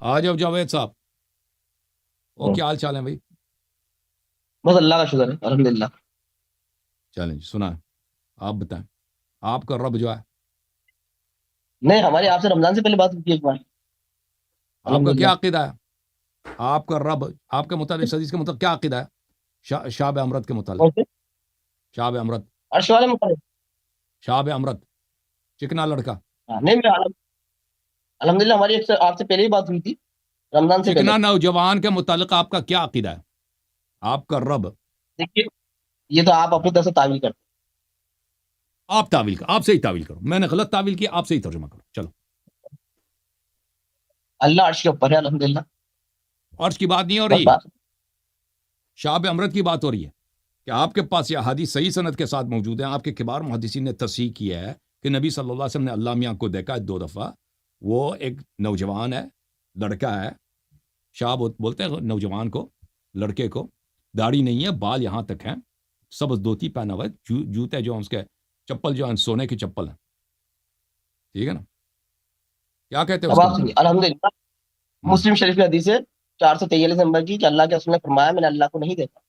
آ جاؤ جاوید صاحب، وہ کیا حال چال ہے بھائی؟ بس اللہ کا شکر ہے الحمد للہ. چلیں جی، سنا آپ بتائیں، آپ کا رب جو ہے، نہیں ہماری آپ سے رمضان سے پہلے بات ہوتی ہے ایک بار. آپ الحمد کا للہ. کیا عقیدہ ہے؟ آپ کا رب، آپ کے متعلق اس حدیث کے مطلب کیا عقیدہ ہے؟ شاب امرت کے متعلق، کون سے شاب امرت، عرش والے مقام. شاب امرت، چکنا لڑکا، نہیں میں الحمد للہ ہماری آپ سے پہلے ہی بات ہوئی تھی رمضان سے پہلے. چکنا نوجوان کے متعلق آپ کا کیا عقیدہ ہے؟ آپ کا رب، دیکھیے یہ تو آپ اپنی طرف سے تعویل کرتے آپ تعویل کرو، آپ سے ہی تعویل کرو، میں نے غلط تعویل کیا، آپ سے ہی ترجمہ کرو. چلو، ہیں. اللہ عرش کے اوپر ہے الحمد للہ. عرش کی بات نہیں ہو بس رہی، بات. شاب امرت کی بات ہو رہی ہے کہ آپ کے پاس یہ حدیث صحیح سند کے ساتھ موجود ہیں. آپ کے کبار محدثین نے تصحیح کیا ہے کہ نبی صلی اللہ علیہ وسلم نے اللہ میاں کو دیکھا ہے 2 دفعہ. وہ ایک نوجوان ہے، لڑکا ہے، شاب بولتے ہیں نوجوان کو، لڑکے کو، داڑھی نہیں ہے، بال یہاں تک ہیں، سبز دھوتی پہنا ہوا ہے، جوتے جو ہیں اس کے، چپل جو ہیں سونے کی چپل ہیں. ٹھیک ہے نا؟ کیا کہتے ہیں اس اب کے آپ متعلق؟ سنیے الحمد للہ. مسلم شریف کی حدیث ہے 443 نمبر کی کہ اللہ کے رسول نے فرمایا میں نے اللہ کو نہیں دیکھا.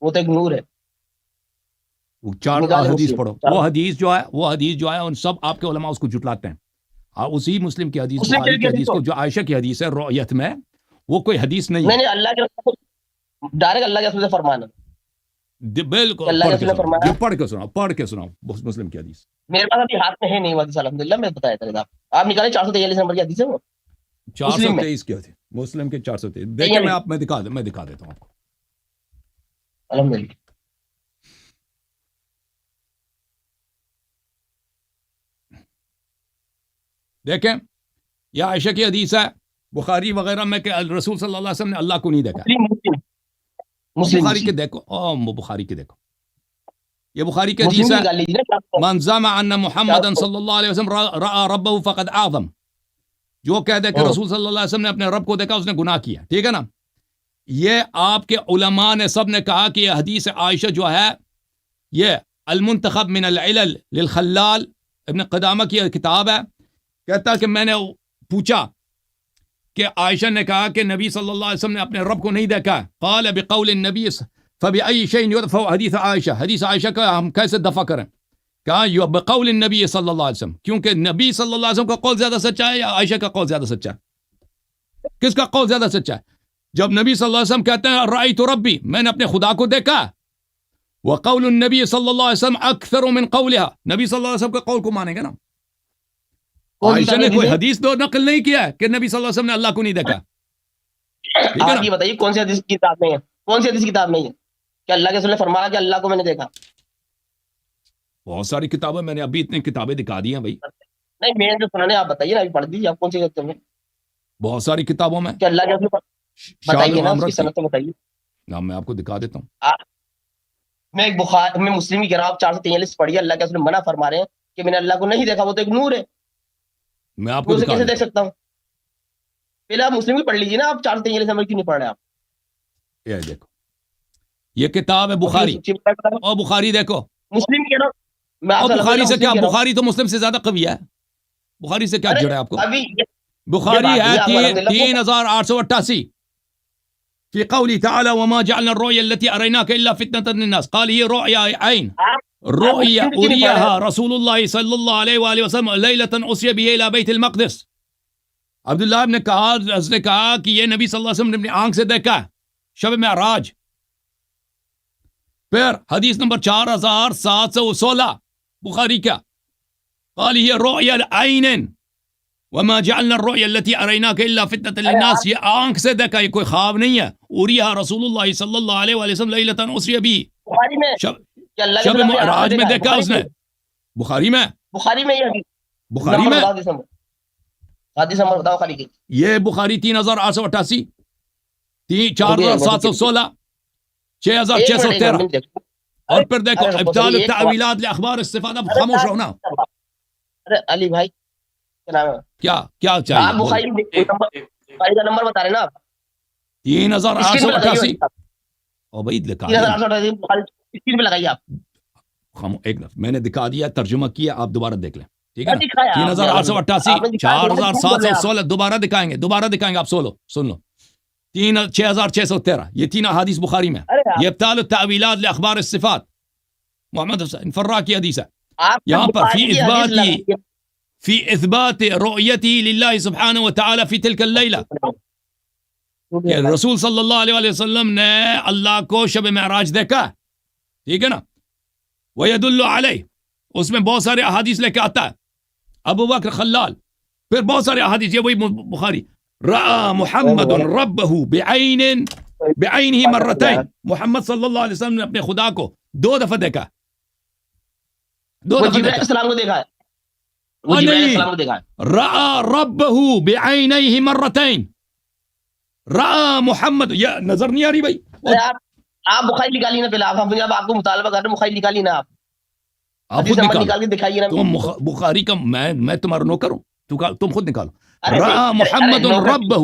وہ تو ایک نور ہے. وہ چار نکالے حدیث مسلم پڑھو، 4 وہ حدیث جو ہے ان سب آپ کے علماء اس کو جھٹلاتے ہیں. اسی مسلم کی حدیث، مسلم بخاری شریف کی کی حدیث حدیث ہو. کو جو عائشہ کی حدیث ہے رؤیت میں، وہ کوئی حدیث نہیں ہے. نہیں اللہ کے رسول ڈائریکٹ اللہ کے رسول سے فرمانا کہ بالکل، اللہ کے پڑھ کے رسول نے سناؤ فرمایا. جی، پڑھ کے سناؤ مسلم کی حدیث. میرے پاس ابھی ہاتھ میں ہے نہیں حدیث الحمد للہ. میں بتایا تھا آپ نکالے 443 نمبر کی حدیث ہے وہ مسلم میں. 423 کی حدیث، مسلم کے 423 دیکھیں، تیئیس میں دکھا دیتا ہوں آپ کو. الحمد للہ. دیکھیں، یہ عائشہ کی حدیث ہے، بخاری وغیرہ میں کہ رسول صلی اللہ علیہ وسلم نے اللہ کو نہیں دیکھا. بخاری کے دیکھو، بخاری کے دیکھو، یہ بخاری کی مسلم حدیث کی ہے. نکال لیجیے نا. من زعم ان محمدا صلی اللہ علیہ وسلم رأى ربه فقد اعظم. جو کہہ دے کہ رسول صلی اللہ علیہ وسلم نے اپنے رب کو دیکھا، اس نے گناہ کیا. ٹھیک ہے نا؟ یہ آپ کے علماء نے سب نے کہا کہ یہ حدیث عائشہ جو ہے، یہ المنتخب من العلل للخلال ابن قدامہ کی کتاب ہے. کہتا کہ میں نے پوچھا کہ عائشہ نے کہا کہ نبی صلی اللہ علیہ وسلم نے اپنے رب کو نہیں دیکھا. قال بقول النبی فبأي شيء يدفع حدیث عائشہ، حدیث عائشہ کا ہم کیسے دفع کریں؟ کہا بقول النبی صلی اللہ علیہ وسلم، کیونکہ نبی صلی اللہ علیہ وسلم کا قول زیادہ سچا ہے یا عائشہ کا قول زیادہ سچا ہے؟ کس کا قول زیادہ سچا ہے؟ جب نبی صلی اللہ علیہ وسلم کہتے ہیں رأیت ربی، میں نے اپنے خدا کو دیکھا، وقول النبی صلی اللہ علیہ وسلم اکثر من قولها، نبی صلی اللہ علیہ وسلم کے قول کو مانیں گے نا. عائشہ نے کوئی حدیث دو نقل نہیں کیا ہے کہ نبی صلی اللہ علیہ وسلم نے اللہ کو نہیں دیکھا. ٹھیک ہے نا؟ آپ یہ بتائیے کون سی حدیث کی کتاب میں ہے؟ کون سی حدیث کی کتاب میں ہے کہ اللہ کے رسول نے فرمایا کہ اللہ کو میں نے دیکھا؟ بہت ساری کتابیں، میں نے ابھی اتنی کتابیں دکھا دی ہیں بھائی. نہیں میں نے جو سنا ہے آپ بتائیے نا. ابھی پڑھ دیجیے آپ کون سی کتاب میں بہت ساری کتابوں میں کہ اللہ کے رسول شاب بتائیے نا اس کی امرت کی، صنعت بتائیے. میں آپ کو دکھا دیتا ہوں. میں ایک میں مسلم کی کہہ رہا ہوں. آپ 443 پڑھیے. اللہ کے رسول منع فرما رہے ہیں کہ میں نے اللہ کو نہیں دیکھا. وہ تو ایک نور ہے. میں آپ میں کو اسے دکھا کیسے دیتا دیکھ ہوں. سکتا ہوں؟ پہلے آپ مسلم کی پڑھ لیجیے نا. آپ 443 نمبر کیوں نہیں پڑھ رہے آپ؟ یہ دیکھو، یہ کتاب ہے بخاری. اور بخاری دیکھو، مسلم کی کہہ رہا ہوں میں آپ اور سے. بخاری سے کیا، مسلم کہہ رہا ہوں. بخاری تو مسلم سے زیادہ قوی ہے. بخاری سے کیا ارے جڑا ہے آپ کو؟ ابھی بخاری ہے آپ الحمدللہ 3888 في قوله تعالى وما جعلنا الرؤيا التي أريناك إلا فتنة للناس. قال هي رؤيا عين، رؤيا أريها رسول الله صلى الله عليه وآله وسلم ليلة أسري به إلى بيت المقدس. عبداللہ نے کہا کہ یہ نبی صلی اللہ علیہ وسلم نے اپنی آنکھ سے دیکھا شب معراج. پھر حدیث نمبر 4716 بخاری کا، قال هي رؤيا عين وما جعلنا الرؤيا التي أريناك إلا فتنة للناس. یہ آنکھ سے دیکھا، یہ کوئی خواب نہیں ہے. اریہا رسول اللہ صلی اللہ علیہ وآلہ وسلم لیلۃ اسری بہ، بخاری میں شب معراج میں دیکھا اس نے. بخاری میں یہ حدیث بخاری میں حدیث نمبر بتاؤ خالی کی. یہ بخاری 3888 4716 6613. اور پھر دیکھو ابطال التعویلات لاخبار الصفات. اب خاموش رہو نا. ارے علی بھائی کیا نام ہے؟ کیا آپ چاہیے؟ بخاری کا نمبر بتا رہے نا آپ. 3888. او بھائی لکھا 3888 اسکرین پہ لگائیے آپ. ایک دفعہ میں نے دکھا دیا، ترجمہ کیا، آپ دوبارہ دیکھ لیں. ٹھیک ہے نا. 3888 4716 دوبارہ دکھائیں گے آپ. سن لو 6613 یہ تین احادیث بخاری میں. یہ ابطال التاویلات لاخبار الصفات محمد حسین فرا کی حدیث ہے. یہاں پر فی اثبات رؤیتی للہ سبحانہ وتعالی فی تلک اللیلہ کہ رسول صلی اللہ علیہ وسلم نے اللہ کو شب معراج دیکھا. ٹھیک ہے نا. ویدل علیہ اس میں بہت سارے احادیث لے کے آتا ہے. ابو بکر خلال پھر بہت سارے احادیث. یہ وہی بخاری رأى محمد ربه بعینہ مرتين. محمد صلی اللہ علیہ وسلم نے اپنے خدا کو 2 دفعہ دیکھا. 2 دفعہ جبرائیل السلام کو دیکھا ہے. وہ جبرائیل السلام کو دیکھا ہے. رأى ربه بعینیہ مرتين. رأى محمد. یہ نظر نہیں آ رہی بھائی. آپ بخاری نکالی نا پہلے. آپ کو مطالبہ کر رہے ہیں بخاری نکالی نا. آپ خود نکال کے دکھائیے نا. تم بخاری کا میں تمہارا نوکر ہوں. تم خود نکالو. رأى محمد ربه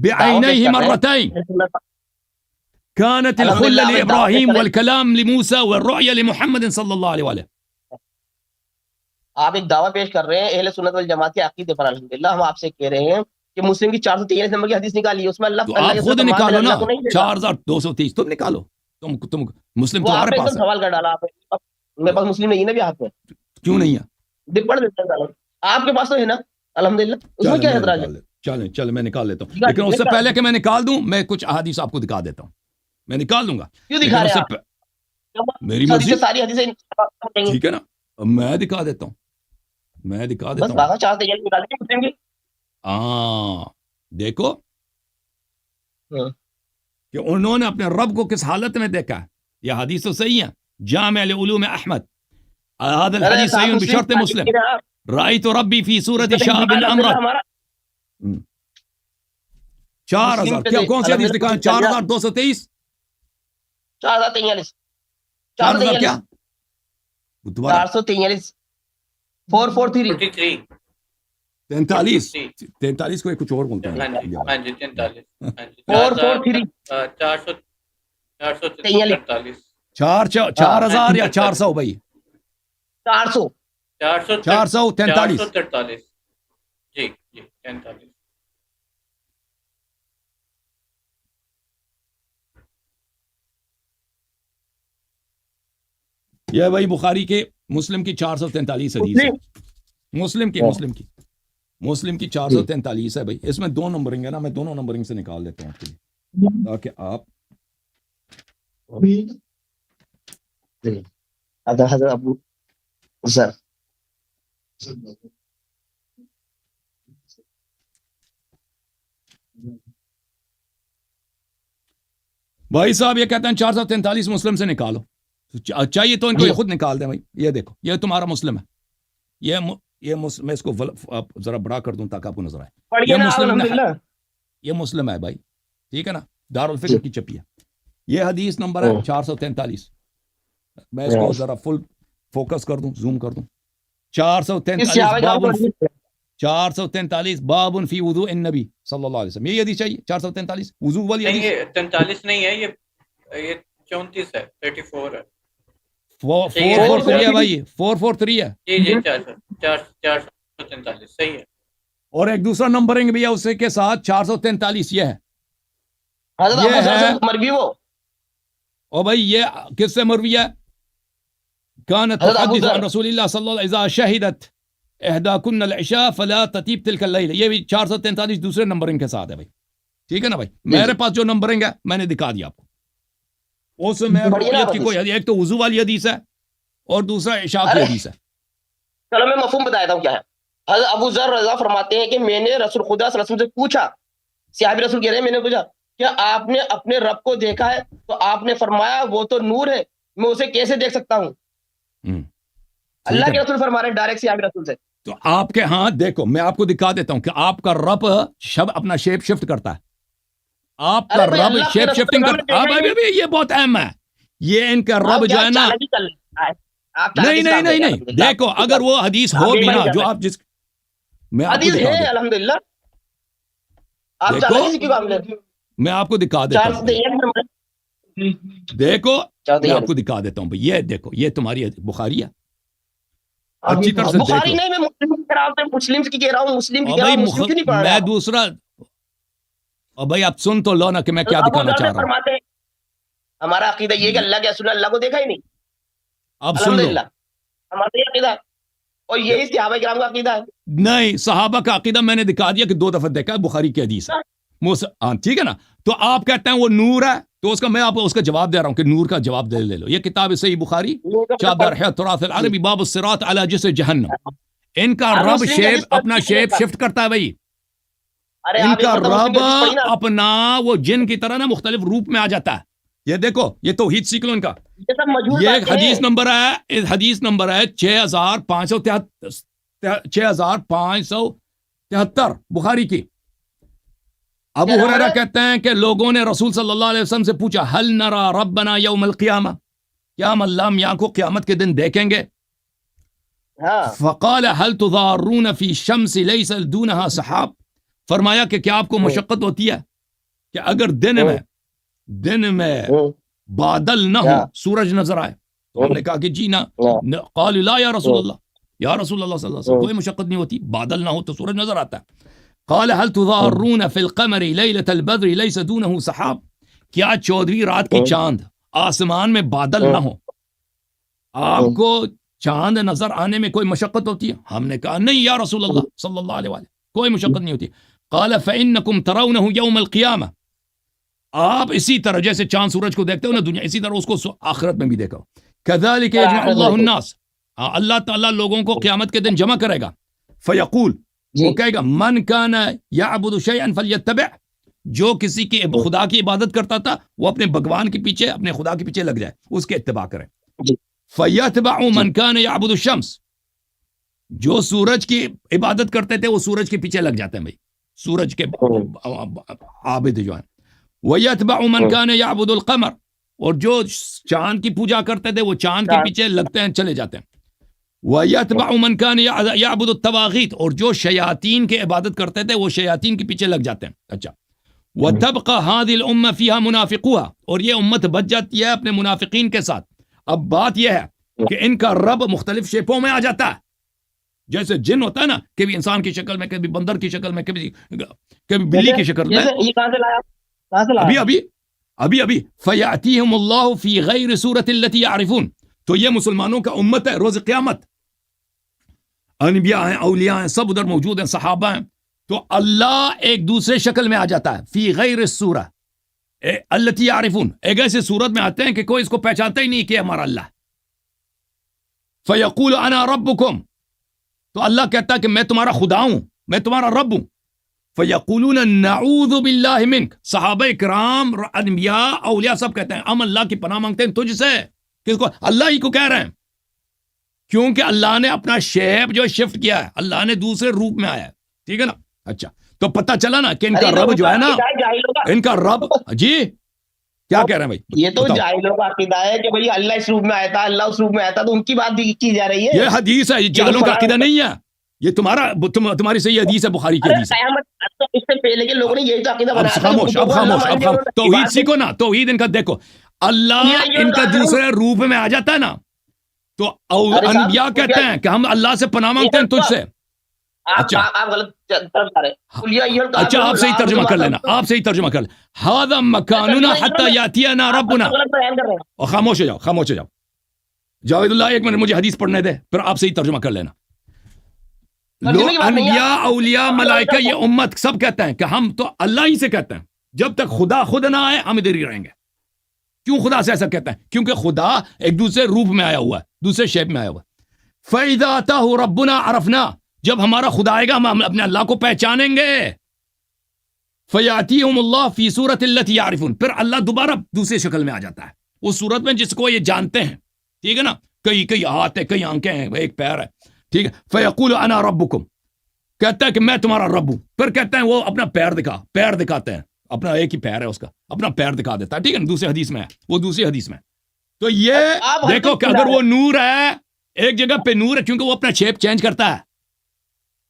بعینیہ مرتين. كانت الخلة لإبراهيم والكلام لموسى والرؤيا لمحمد صلی اللہ علیہ وآلہ. آپ ایک دعویٰ پیش کر رہے ہیں اہل سنت والجماعت کے عقیدے پر. الحمدللہ ہم آپ سے کہہ رہے ہیں کہ مسلم کی 443 نمبر کی حدیث نکالی ہے. اس میں اللہ آپ خود نکالو نا. 4230 تم نکالو. تم مسلم تمہارے پاس سوال کر ڈالا آپ نے. میرے پاس مسلم نہیں ہے نا بھی ہاتھ میں. کیوں نہیں ہے؟ پڑھ دیتا آپ کے پاس تو ہے نا. الحمدللہ اس میں کیا اعتراض ہے؟ چلیں میں نکال لیتا ہوں. لیکن اس سے پہلے کہ میں نکال دوں میں کچھ احادیث آپ کو دکھا دیتا ہوں. میں نکال دوں گا. کیوں دکھا رہے ہیں؟ میری مرضی. ساری حدیثیں ٹھیک ہے نا. میں دکھا دیتا ہوں. ہاں دیکھو کہ انہوں نے اپنے رب کو کس حالت میں دیکھا. یہ حدیث تو صحیح ہے. جامع لعلوم احمد هذا الحديث صحیح بشرط مسلم. رأيت ربي في صورة شهاب أمرد. 4000 کیا کون سی حدیث دکھائیں؟ 4223 4043 4000 کیا 443 443 43 کو کچھ اور بولتے ہیں. ہاں جی 43 443 4000 یا 400 بھائی 400 443 جی 43. یہ بھائی بخاری کے مسلم کی 443 حدیث ہے. مسلم کی 443 ہے بھائی. اس میں 2 نمبرنگ ہے نا. میں دونوں نمبرنگ سے نکال لیتا ہوں آپ کے لیے تاکہ آپ حضرت ابو ذر بھائی صاحب یہ کہتے ہیں 443 مسلم سے نکالو. چاہیے تو ان کو یہ خود نکال دیں بھائی. یہ دیکھو یہ تمہارا مسلم ہے. یہ میں اس کو ذرا بڑا کر دوں تاکہ آپ کو نظر آئے. یہ مسلم ہے بھائی. ٹھیک ہے نا. دارالفکر کی چپی ہے. یہ حدیث نمبر ہے 443. میں اس کو ذرا فل فوکس کر دوں, زوم کر دوں. 443 باب فی وضوء النبی صلی اللہ علیہ وسلم. یہ حدیث چاہیے 443 وضو والی حدیث. یہ 43 نہیں ہے, یہ 34 ہے, 34 ہے. 443 ہے بھائی. 443 ہے جی 443 صحیح ہے. اور ایک دوسرا نمبرنگ بھی ہے اس کے ساتھ 443 یہ ہے. اور بھائی یہ کس سے مروی ہے؟ كانت تحدث عن رسول اللہ صلی اللہ علیہ وسلم اذا شہدت احداکن العشاء فلا تطیب تلک اللیل. یہ بھی 443 دوسرے نمبرنگ کے ساتھ ہے بھائی. ٹھیک ہے نا بھائی. میرے پاس جو نمبرنگ ہے میں نے دکھا دیا آپ کو. اس میں رؤیت کی کوئی حدیث, ایک تو وضو والی حدیث ہے اور دوسرا عشاء کی حدیث ہے. چلو میں مفہوم بتاتا ہوں کیا ہے. حضرت ابو ذر رضا فرماتے ہیں کہ میں نے رسول خدا صلی اللہ علیہ وسلم سے پوچھا, صحابی رسول کہہ رہے ہیں میں نے پوچھا کیا آپ نے اپنے رب کو دیکھا ہے؟ تو آپ نے فرمایا وہ تو نور ہے, میں اسے کیسے دیکھ سکتا ہوں؟ اللہ کے رسول فرما رہے ہیں ڈائریکٹ صحابی رسول سے. تو آپ کے ہاں دیکھو میں آپ کو دکھا دیتا ہوں کہ آپ کا رب اپنا شیپ شفٹ کرتا ہے. آپ کا رب شیپ شفٹنگ کرتا ہے. یہ بہت اہم ہے. یہ ان کا رب جو ہے نا, نہیں دیکھو اگر وہ حدیث ہو بھی نا جو آپ جس میں الحمدللہ میں آپ کو دکھا دیتا ہوں. دیکھو میں آپ کو دکھا دیتا ہوں بھائی. یہ دیکھو یہ تمہاری بخاری ہے. اچھی طرح سے دیکھ بخاری لو. نہیں، میں مسلم کی کہہ رہا ہوں، مسلم کی کہہ رہا ہوں، مسلم کی اور کہہ رہا بھائی ہوں، مسلم کی نہیں پڑھ رہا میں دوسرا، اور بھائی آپ سن تو لو نا کہ میں کیا ابو دکھانا ذر چاہ رہا ہوں. فرماتے ہیں ہمارا عقیدہ یہ کہ اللہ کے رسول اللہ کو دیکھا ہی نہیں، اب سن لو. الحمدللہ ہمارا یہ عقیدہ ہے، اور یہی صحابہ کرام کا عقیدہ ہے. نہیں، صحابہ کا عقیدہ میں نے دکھا دیا کہ 2 دفعہ دیکھا ہے، بخاری کی حدیث ہے. ہاں ٹھیک ہے نا. تو آپ کہتے ہیں وہ نور ہے، تو اس کا میں آپ کو اس کا جواب دے رہا ہوں کہ نور کا جواب لے لو. یہ کتاب صحیح بخاری چادر ہے تراث العربی باب الصراط علی جسر جہنم. ان کا ہر رب مسلم کی شیپ حدیث اپنا پڑھتے شیپ ہیں. شفٹ کرتا ہے بھائی. ارے ان آپ کا ایک مرتبہ مسلم رب کی حدیث پڑھی نا، اپنا وہ جن کی طرح نا مختلف روپ میں آ جاتا ہے. یہ دیکھو، یہ توحید سیکھ لو ان کا. یہ سب مجہول یہ باتیں ہیں. حدیث نمبر ہے، حدیث نمبر ہے 6573 بخاری کی. ابو کیا ہریرہ ہے؟ کہتے ہیں کہ لوگوں نے رسول صلی اللہ علیہ وسلم سے پوچھا ہل نرا ربنا یوم القیامہ، کیا ہم اللہ میاں کو قیامت کے دن دیکھیں گے؟ ہاں فقال هل تضارون في الشمس ليس دونها سحاب. فرمایا کہ کیا آپ کو مشقت ہوتی ہے کہ اگر دن میں بادل نہ ہو، سورج نظر آئے؟ تو ہم نے کہا کہ جی نہ. قال لا یا رسول اللہ، یا رسول اللہ صلی اللہ علیہ وسلم کوئی مشقت نہیں ہوتی، بادل نہ ہو تو سورج نظر آتا ہے. قال هل تضارون في القمر ليلة البدر ليس دونه سحاب، کیا 14ویں رات کی چاند آسمان میں بادل نہ ہو، آپ کو چاند نظر آنے میں کوئی مشقت ہوتی ہے؟ ہم نے کہا نہیں یا رسول اللہ صلی اللہ علیہ وآلہ، کوئی مشقت نہیں ہوتی. قال فإنكم ترونه يوم القيامة، آپ اسی طرح جیسے چاند سورج کو دیکھتے ہو نا دنیا، اسی طرح اس کو آخرت میں بھی دیکھو. كذلك يجمع الله الناس، اللہ تعالیٰ لوگوں کو قیامت کے دن جمع کرے گا. فیقول، وہ کہے گا من کان یعبد شیئا فلیتبع، جو کسی کی خدا کی عبادت کرتا تھا وہ اپنے بھگوان کے پیچھے، اپنے خدا کے پیچھے لگ جائے، اس کے اتباع کرے. فیتبع من کان یعبد الشمس، جو سورج کی عبادت کرتے تھے وہ سورج کے پیچھے لگ جاتے ہیں بھائی، سورج کے عابد جو ہیں. ویتبع من کان یعبد القمر، اور جو چاند کی پوجا کرتے تھے وہ چاند کے پیچھے لگتے ہیں، چلے جاتے ہیں. وَيَتْبَعُ مَنْ كَانَ يَعْبُدُ الطَّوَاغِيتَ، اور جو شیاطین کے عبادت کرتے تھے وہ شیاطین کے پیچھے لگ جاتے ہیں. اچھا. وَتَبْقَى هَذِهِ الْأُمَّةُ فِيهَا مُنَافِقُوهَا، اور یہ امت بچ جاتی ہے اپنے منافقین کے ساتھ. اب بات یہ ہے کہ ان کا رب مختلف شیپوں میں آ جاتا ہے، جیسے جن ہوتا ہے نا، کبھی انسان کی شکل میں، کبھی بندر کی شکل میں، کبھی بلی کی شکل میں. یہ کہاں سے لایا؟ کہاں سے لایا؟ ابھی فَيَأْتِيهِمُ اللَّهُ فِي غَيْرِ سُورَةِ الَّتِي يَعْرِفُونَ، تو یہ مسلمانوں کا امت ہے روز قیامت. انبیاء ہیں، اولیاء ہیں، سب ادھر موجود ہیں، صحابہ ہیں. تو اللہ ایک دوسرے شکل میں آ جاتا ہے، فی غیر السورہ التی یعرفون، ایک ایسے صورت میں آتے ہیں کہ کوئی اس کو پہچانتا ہی نہیں کہ ہمارا اللہ. فیقول انا ربکم، تو اللہ کہتا ہے کہ میں تمہارا خدا ہوں، میں تمہارا رب ہوں. فیقولون نعوذ باللہ منک، صحابہ کرام، انبیاء، اولیاء سب کہتے ہیں ہم اللہ کی پناہ مانگتے ہیں تجھ سے. کس کو؟ اللہ ہی کو کہہ رہے ہیں، کیونکہ اللہ نے اپنا شیپ جو شفٹ کیا ہے، اللہ نے دوسرے روپ میں آیا ہے. ٹھیک ہے نا. اچھا، تو پتہ چلا نا کہ ان کا رب جو ہے نا، ان کا رب، جی کیا کہہ رہے ہیں بھائی؟ یہ تو جاہلوں کا عقیدہ ہے کہ بھائی اللہ اس روپ میں آیا تھا، اللہ اس روپ میں آیا تھا، تو ان کی بات بھی کی جا رہی ہے. یہ حدیث ہے، یہ جاہلوں کا عقیدہ نہیں ہے، یہ تمہاری صحیح حدیث ہے، بخاری کی حدیث ہے. اس سے پہلے کے لوگوں نے یہی تو عقیدہ بنایا تھا. خاموش، اب خاموش، اب خاموش. توحید سیکھو نا، توحید ان کا دیکھو. اللہ ان کا دوسرے روپ میں آ جاتا ہے نا، تو انبیاء کہتے ہیں کہ ہم اللہ سے پناہ مانگتے ہیں تجھ سے. اچھا، آپ غلط طرف جا رہے ہیں. اچھا، آپ صحیح ترجمہ کر لینا، آپ صحیح ترجمہ کر لیں. ھذا مکاننا حتی یاتینا ربنا. اور خاموش ہو جاؤ، خاموش ہو جاؤ. جاوید اللہ ایک منٹ مجھے حدیث پڑھنے دے، پھر آپ صحیح ترجمہ کر لینا. انبیاء، اولیاء، ملائکہ، یہ امت سب کہتے ہیں کہ ہم تو اللہ ہی سے کہتے ہیں، جب تک خدا خود نہ آئے ہم ادھر ہی رہیں گے. کیوں خدا سے ایسا کہتے ہیں؟ کیونکہ خدا ایک دوسرے روپ میں آیا ہوا ہے، دوسرے شیپ میں آیا ہوا ہے. فَإِذَا أَتَاهُ رَبُّنَا عَرَفْنَا، جب ہمارا خدا آئے گا ہم اپنے اللہ کو پہچانیں گے. فَيَأْتِيهُمُ اللَّهُ فِي سُورَةِ الَّتِي يَعْرِفُونَ، پھر اللہ دوبارہ دوسری شکل میں آ جاتا ہے، اس صورت میں جس کو یہ جانتے ہیں. ٹھیک ہے نا. کئی ہاتھ ہے، کئی آنکھیں ہیں، ایک پیر ہے. ٹھیک ہے. فَيَقُولُ أَنَا رَبُّكُمْ، کہتا ہے کہ میں تمہارا رب ہوں. پھر کہتے ہیں وہ اپنا پیر دکھاتے ہیں، اپنا ایک ہی پیر ہے اس کا، اپنا پیر دکھا دیتا ہے. ٹھیک ہے نا. دوسری حدیث میں ہے، وہ دوسری حدیث میں. تو یہ دیکھو کہ اگر وہ نور ہے، ایک جگہ پہ نور ہے، کیونکہ وہ اپنا شیپ چینج کرتا ہے.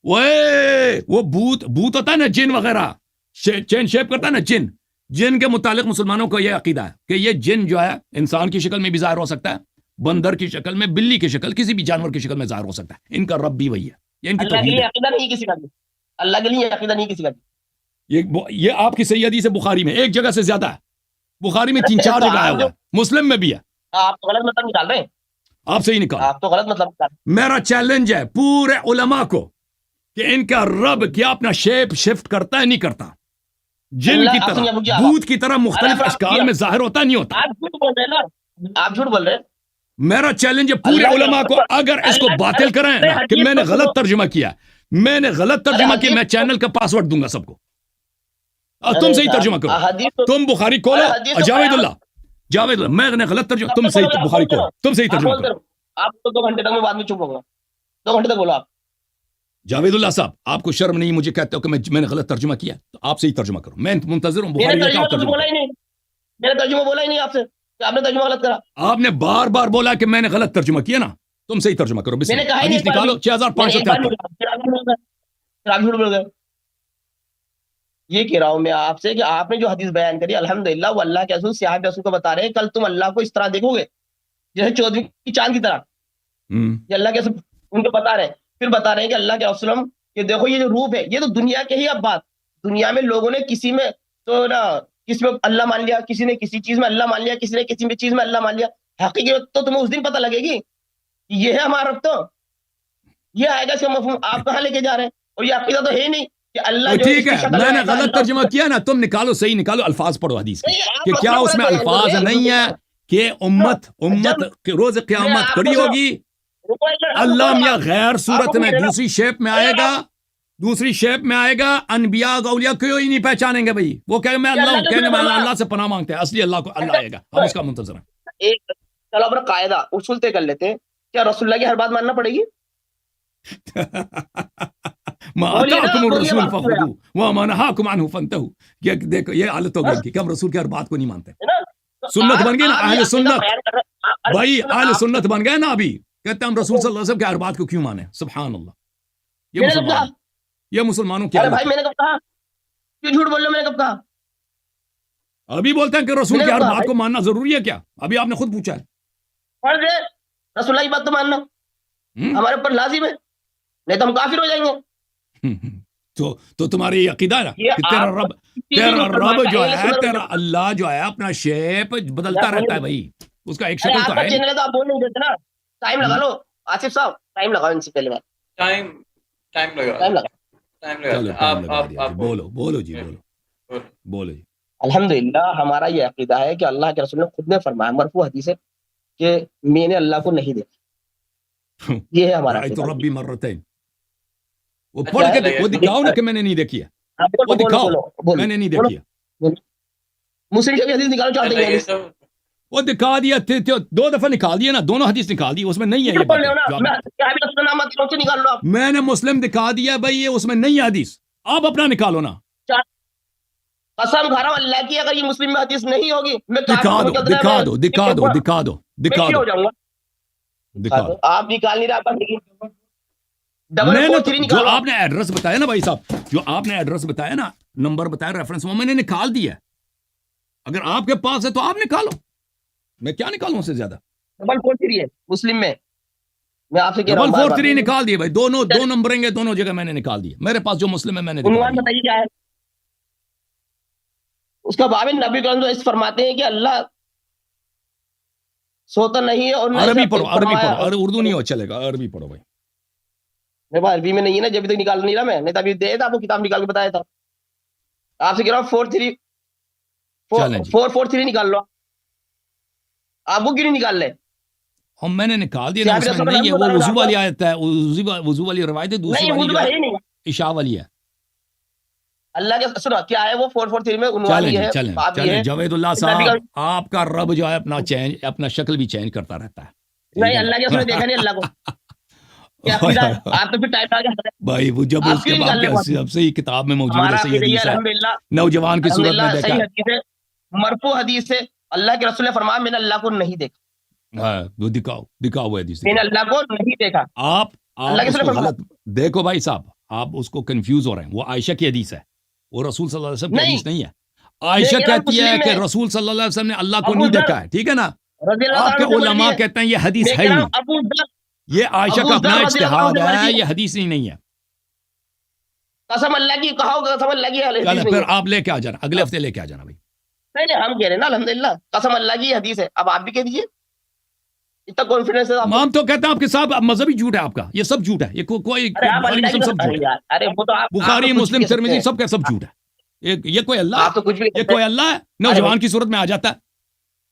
وہ بھوت ہوتا ہے نا، جن وغیرہ چینج شیپ کرتا ہے نا، جن کے متعلق مسلمانوں کا یہ عقیدہ ہے کہ یہ جن جو ہے انسان کی شکل میں بھی ظاہر ہو سکتا ہے، بندر کی شکل میں، بلی کی شکل، کسی بھی جانور کی شکل میں ظاہر ہو سکتا ہے. ان کا رب بھی وہی ہے. یہ ان کی اللہ کے توحید لیے ہے. عقیدہ نہیں کسی کا بھی، اللہ کے لیے عقیدہ نہیں کسی کا بھی. یہ آپ کی صحیح حدیث ہے بخاری میں، ایک جگہ سے زیادہ ہے. بخاری میں 3-4 جگہ آیا ہوا ہے، مسلم میں بھی ہے. آپ تو غلط مطلب نکال رہے ہیں، آپ صحیح نکال. آپ تو غلط مطلب نکال رہے ہیں. میرا چیلنج ہے پورے علماء کو کہ ان کا رب کیا اپنا شیپ شفٹ کرتا ہے؟ نہیں کرتا. جن اللہ کی آپ سنیے طرح، ابو جہل، بھوت کی طرح مختلف ارے آپ اشکال میں ظاہر ہوتا نہیں ہوتا. آپ جھوٹ بول رہے ہیں نا، آپ جھوٹ بول رہے ہیں. میرا چیلنج ہے پورے اللہ علماء کو، اگر اس کو باطل کریں نا کہ میں نے غلط ترجمہ کیا، میں نے غلط ترجمہ کیا، میں چینل کا پاسورڈ دوں گا سب کو. تم صحیح ترجمہ کرو. حدیث تم بخاری کھولو. جاوید اللہ میں نے غلط ترجمہ، تم صحیح بخاری کھولو، تم صحیح ترجمہ کرو. آپ تو 2 گھنٹے تک میں بعد میں چپ ہوں گا، 2 گھنٹے تک بولو آپ. جاوید اللہ صاحب، آپ کو شرم نہیں مجھے کہتے ہو کہ میں نے غلط ترجمہ کیا؟ تو آپ صحیح ترجمہ کرو. میں منتظر ہوں میں بخاری نے کا ترجمہ تو ترجمہ. بولا ہی نہیں، میں نے ترجمہ بولا ہی نہیں آپ سے کہ آپ نے ترجمہ غلط کرا. آپ نے بار بار بولا کہ میں نے غلط ترجمہ کیا نا. تم صحیح ترجمہ کرو. میں نے کہا ہی حدیث نہیں، نکالو 6573. آپ جھوٹ بول گئے. یہ کہہ رہا ہوں میں آپ سے کہ آپ نے جو حدیث بیان کری الحمدللہ وہ اللہ کے رسول صحابہ رسول کو بتا رہے ہیں، کل تم اللہ کو اس طرح دیکھو گے جیسے 14ویں کی چاند کی طرح. یہ اللہ کے رسول ان کو بتا رہے ہیں، پھر بتا رہے ہیں کہ اللہ کے رسول کہ دیکھو یہ جو روپ ہے یہ تو دنیا کے ہی اب بات، دنیا میں لوگوں نے کسی میں تو نا کسی میں اللہ مان لیا، کسی نے کسی چیز میں اللہ مان لیا، کسی نے کسی بھی چیز میں اللہ مان لیا. حقیقت تو تمہیں اس دن پتہ لگے گی. یہ ہے ہمارا رب. تو یہ آئے گا اس کا مفہوم آپ کہاں لے کے جا رہے ہیں؟ اور یہ عقیدہ تو ہے نہیں کہ اللہ جو ٹھیک ہے، میں نے غلط ترجمہ کیا نا، تم نکالو صحیح نکالو. الفاظ پڑھو حدیث کے کہ کیا اس میں الفاظ نہیں ہے کہ امت کے روز قیامت کھڑی ہوگی، اللہ میاں غیر صورت میں دوسری شیپ میں آئے گا، دوسری شیپ میں آئے گا. انبیاء اولیاء کیوں ہی نہیں پہچانیں گے بھائی؟ وہ کہیں میں اللہ ہوں، کہیں میں اللہ سے پناہ مانگتے ہیں، اصلی اللہ کو اللہ آئے گا. ہم اس کا منتظر ہیں. چلو اپنا قاعدہ اصول طے کر لیتے ہیں. کیا رسول اللہ کی ہر بات ماننا پڑے گی؟ ما آتاکم الرسول فخذوہ وما نہاکم عنہ فانتہوا. یہ دیکھو یہ حالت ہو گئی کہ ہم رسول کی ہر بات کو نہیں مانتے. سنت بن گئی نا اہل سنت. بھائی اہل سنت بن گئے نا ابھی، کہتے ہیں ہم رسول صلی اللہ علیہ وسلم کی ہر بات کو کیوں مانیں. سبحان اللہ. یہ مسلمانوں کی بھائی میں نے کب کہا؟ کیوں جھوٹ بول رہے ہو؟ میں نے کب کہا؟ ابھی بولتے ہیں کہ رسول کی ہر بات کو ماننا ضروری ہے کیا؟ ابھی آپ نے خود پوچھا ہے. فرض ہے رسول اللہ کی بات تو ماننا ہمارے اوپر لازم ہے، نہیں تو ہم کافر ہو جائیں گے. تو تمہاری عقیدہ ہے نا کہ تیرا رب جو ہے، تیرا اللہ جو ہے اپنا شیپ بدلتا رہتا ہے بھائی، اس کا ایک شکل تو ہے. چینل ہے تو آپ بول نہیں دیتے نا. ٹائم لگا لو آصف صاحب، ٹائم لگاؤ ان سے پہلے بات. ٹائم لگا. بولو جی، بولو جی. الحمدللہ ہمارا یہ عقیدہ ہے کہ اللہ کے رسول نے خود نے فرمایا، مرفوع حدیث ہے کہ میں نے اللہ کو نہیں دیکھا. یہ ہے ہمارا تو ربی مرتین. وہ پڑھ کے دیکھو، دکھاؤ نا کہ میں نے نہیں دیکھی ہے. وہ دکھاؤ میں نے نہیں دیکھی ہے. مسلم شریف حدیث نکالو چاہتے ہیں، وہ دکھا دیا، 2 دفعہ نکال دیا نا، دونوں حدیث نکال دی، اس میں نہیں ہے یہ بات. میں نے مسلم دکھا دیا بھائی، یہ اس میں نہیں ہے حدیث. آپ اپنا نکالو نا. قسم کھا رہا ہوں اللہ کی، اگر یہ مسلم میں حدیث نہیں ہوگی میں دکھا دو. آپ نکال نہیں رہا. میں نے جو آپ نے ایڈریس بتایا نا بھائی صاحب، جو آپ نے ایڈریس بتایا نا، نمبر بتایا، ریفرنس، وہ میں نے نکال دیا. اگر آپ کے پاس ہے تو آپ نکالو، میں کیا نکالوں اس سے زیادہ. 143 ہے مسلم میں آپ سے کہہ رہا ہوں 143 نکال دیے بھائی. دو نمبریں گے، دونوں جگہ میں نے نکال دیے. میرے پاس جو مسلم ہے میں نے عنوان بتائیے کیا ہے اس کا. باب نبی کریم اس فرماتے ہیں کہ اللہ سوتا نہیں ہے. اور عربی پڑھو، اردو نہیں ہو چلے گا، عربی پڑھو بھائی. میرے پاس عربی میں نہیں ہے نا، جب تک نکال نہیں رہا میں، نہیں تو ابھی دے تھا آپ کو کتاب نکال کے بتایا تھا. آپ سے کہہ رہا ہوں 443 نکال لو. آپ کو کیوں نہیں نکال لے؟ ہم میں نے نکال دیا، نہیں ہے. وہ وضو والی آیت ہے، وضو والی روایت ہے. دوسری والی عشاء والی ہے. اللہ کے سنو کیا ہے وہ 443 میں عنوان یہ ہے. چلیں جاوید اللہ صاحب، آپ کا رب جو ہے اپنا شکل بھی چینج کرتا رہتا ہے. نہیں اللہ کے رسول نے دیکھا نہیں اللہ کو. آپ تو پھر ٹائم آ گیا بھائی، وہ جب اس کے بعد اب سے ہی کتاب میں موجود ہے صحیح حدیث ہے، نوجوان کی صورت میں دیکھا. مرفوع حدیث سے اللہ کے رسول نے فرمایا میں نے اللہ کو نہیں دیکھا. ہاں وہ دکھاؤ وہ حدیث. میں نے اللہ کو نہیں دیکھا. آپ اس کو غلط دیکھو بھائی صاحب، آپ اس کو کنفیوز ہو رہے ہیں. وہ عائشہ کی حدیث ہے، وہ رسول صلی اللہ علیہ وسلم کی حدیث نہیں ہے. عائشہ کہتی ہے کہ رسول صلی اللہ علیہ وسلم نے اللہ کو نہیں دیکھا ہے، ٹھیک ہے نا. رضی اللہ آپ کے تعالیٰ عنہ سے علماء مروی ہے۔ کہتے ہیں یہ حدیث میں ہے ہی کہہ رہا نہیں، ہوں ابو ذر یہ عائشہ ابو کا اپنا ذر رضی اللہ عنہ اجتہاد سے ہے، مروی ہے۔ یہ حدیث ہی نہیں ہے۔ قسم اللہ کی کہا ہوگا، قسم اللہ کی حدیث کل نہیں پھر ہے۔ آپ لے کے آ جانا، اگلے ہفتے لے کے آ جانا بھائی۔ نہیں ہم کہہ رہے ہیں نا الحمدللہ قسم اللہ کی حدیث ہے، اب آپ بھی کہہ دیجیے، اتنا کانفیڈنس ہے آپ کو۔ ہم تو کہتے ہیں آپ کے ساتھ مذہبی جھوٹ ہے آپ کا، یہ سب جھوٹ ہے، یہ کوئی ارے آپ بخاری اللہ کی مسلم سب قسم، جھوٹ ارے ہے، یار، ارے وہ تو آپ بخاری تو کچھ مسلم بھی کہہ سکتے ترمذی ہیں، سب کا سب جھوٹ ہے۔ یہ کوئی اللہ آپ تو کچھ بھی ہے، کہہ یہ سکتے کوئی ہیں۔ اللہ ہے؟ ارے نوجوان کی صورت میں آ جاتا ہے،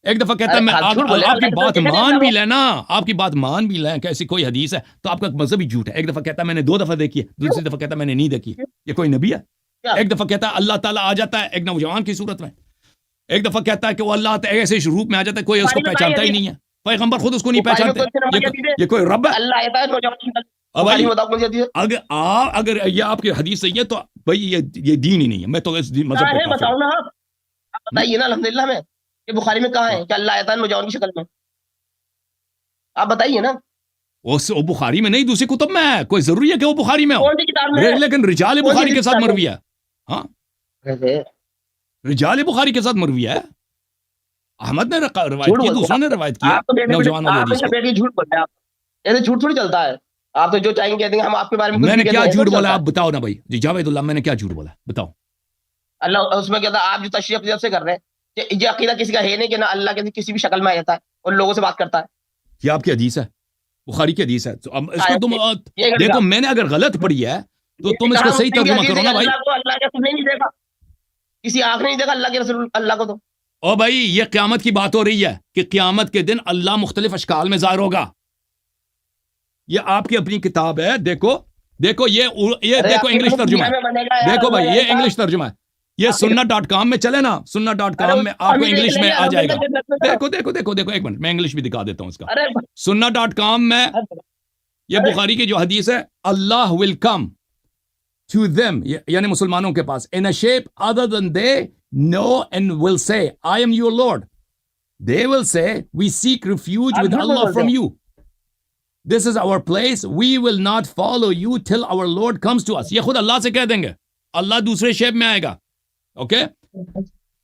ایک دفعہ کہتا ہے ارے میں آپ جھوٹ بولے، آپ کی اللہ بات کی قسم مان دیکھا بھی ہے لینا، آپ کی بات مان بھی لیں کہ ایسی کوئی حدیث ہے تو آپ کا مذہبی جھوٹ ہے۔ ایک دفعہ کہتا ہے میں نے 2 دفعہ دیکھی ہے، دوسری دفعہ کہتا ہے میں نے نہیں دیکھی، یہ کوئی نبی ہے؟ کیا؟ ایک دفعہ کہتا ہے اللہ تعالیٰ آ جاتا ہے ایک نوجوان کی صورت میں، ایک دفعہ کہتا ہے کہ وہ اللہ ایسے روپ میں آ جاتا ہے، کوئی اس کو بخاری میں پہچانتا ہی بتائیے، نہیں ہے، پیغمبر خود اس کو نہیں بخاری میں پہچانتے، کون سی نمبر حدیث ہے؟ یہ کوئی رب ہے؟ اللہ آتا ہے نوجوان کی، اب بخاری بھائی میں بتاؤ کون سی حدیث ہے؟ اگر یہ آپ کی حدیث صحیح ہے تو بھائی یہ دین ہی نہیں ہے، میں تو اس مذہب کہاں پہ ہے کافر بتاؤ ہوں۔ نا، آپ بتائیے نا الحمدللہ میں کہ بخاری میں کہاں ہے کہ اللہ آتا ہے نوجوان کی شکل میں، آپ بتائیے نا وہ بخاری میں نہیں، دوسری کتب میں ہے، کوئی ضروری ہے کہ وہ بخاری میں ہو، کون سی کتاب میں ہے؟ لیکن رجال کون سی بخاری کے ساتھ کتاب میں؟ مروی ہے، ہاں رجال بخاری کے ساتھ مروی ہے، احمد نے روایت جھوٹ کی، بولتے دوسروں نے روایت کی ہے آپ تو بیٹے نوجوان والی حدیث کو۔ بیٹے جھوٹ بولتے ہیں، آپ ایسے جھوٹ تھوڑی چلتا ہے، آپ تو جو چاہیں گے کہہ دیں گے، ہم آپ کے بارے میں کچھ میں بھی نے کہہ کیا دیں گے، جھوٹ ایسا بولا چلتا آپ بتاؤ نا بھائی جی جاوید اللہ، میں نے کیا جھوٹ بولا بتاؤ؟ ہے۔ اللہ اس میں کہتا ہے آپ جو تشریح جب سے کر رہے ہیں کہ یہ عقیدہ کسی کا ہے نہیں کہ نہ اللہ کسی بھی شکل میں آ جاتا ہے اور لوگوں سے بات کرتا ہے، یہ آپ کی حدیث ہے، بخاری کی حدیث ہے، تو اب اس کو تم یہ دیکھو، میں نے اگر غلط پڑھی ہے تو تم اس کو صحیح ترجمہ کرو نا بھائی۔ اللہ کو اللہ کے رسول نے نہیں دیکھا، کسی آنکھ نے نہیں دیکھا اللہ کے رسول اللہ کو، تو او بھائی یہ قیامت کی بات ہو رہی ہے کہ قیامت کے دن اللہ مختلف اشکال میں ظاہر ہوگا، یہ آپ کی اپنی کتاب ہے، دیکھو یہ دیکھو انگلش ترجمہ ہے، دیکھو بھائی یہ انگلش ترجمہ ہے، یہ sunna.com میں چلے نا، sunna.com میں آپ کو انگلش میں آ جائے گا، دیکھو ایک منٹ میں انگلش بھی دکھا دیتا ہوں اس کا۔ sunna.com میں یہ بخاری کی جو حدیث ہے، اللہ will come to them یعنی مسلمانوں کے پاس in a shape other than they know and will say I am your Lord, they will say we seek refuge with Allah from you, this is our place, we will not follow you till our Lord comes to us۔ یہ خود اللہ سے کہہ دیں گے، اللہ دوسرے shape میں آئے گا، okay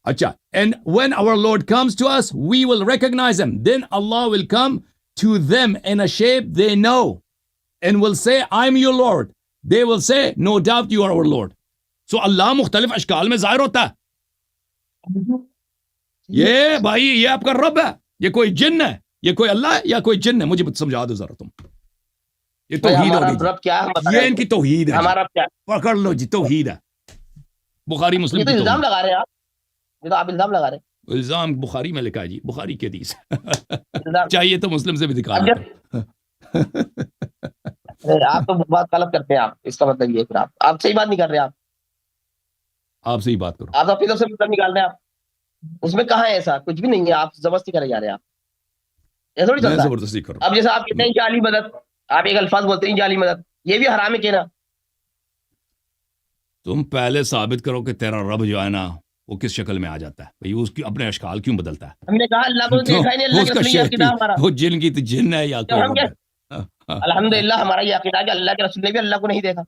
اچھا، and when our Lord comes to us we will recognize him, then Allah will come to them in a shape they know and will say I'm your Lord, they will say no doubt you are our Lord۔ so اللہ مختلف اشکال میں ظاہر ہوتا ہے، یہ بھائی یہ آپ کا رب ہے، یہ کوئی جن ہے، یہ کوئی اللہ ہے یا کوئی جن ہے؟ مجھے سمجھا دو ذرا تم، یہ توحید ہمارا ہوگی رب کیا ہے، جی، یہ ان کی توحید ہے، ہمارا رب کیا ہے؟ پکڑ لو جی، توحید ہے، بخاری یہ مسلم تو کی الزام توحید۔ لگا رہے ہیں آپ، یہ تو آپ الزام لگا رہے ہیں، الزام بخاری میں لکھا ہے جی، بخاری کی حدیث الزام۔ چاہیے تو مسلم سے بھی دکھا اب دیتا ارے آپ تو بات غلط کرتے ہیں، آپ اس کا مطلب یہ ہے، پھر آپ صحیح بات نہیں کر رہے، آپ سے ہی بات کرو۔ آپ اپنی طرف سے مطلب نکال رہے ہیں، آپ اس میں کہاں ہے ایسا کچھ بھی نہیں ہے، آپ زبردستی کرے جا رہے ہیں، آپ ایسا تھوڑی میں چلتا ہے۔ زبردستی کروں، اب جیسے آپ کہتے ہیں جعلی مدد، آپ ایک الفاظ بولتے ہیں جعلی مدد، یہ بھی حرام ہے کہنا۔ تم پہلے ثابت کرو کہ تیرا رب جو ہے نا وہ کس شکل میں آ جاتا ہے، بھئی اس کی اپنے اشکال کیوں بدلتا ہے؟ ہم نے کہا اللہ کو دیکھا ہی نہیں، اللہ اس کے کا رسول کی عقیدہ ہمارا، وہ جن کی تو جن ہے یا کوئی ہم رب کیا ہے۔ الحمدللہ ہمارا یہ عقیدہ ہے کہ اللہ کے رسول نے بھی اللہ کو نہیں دیکھا۔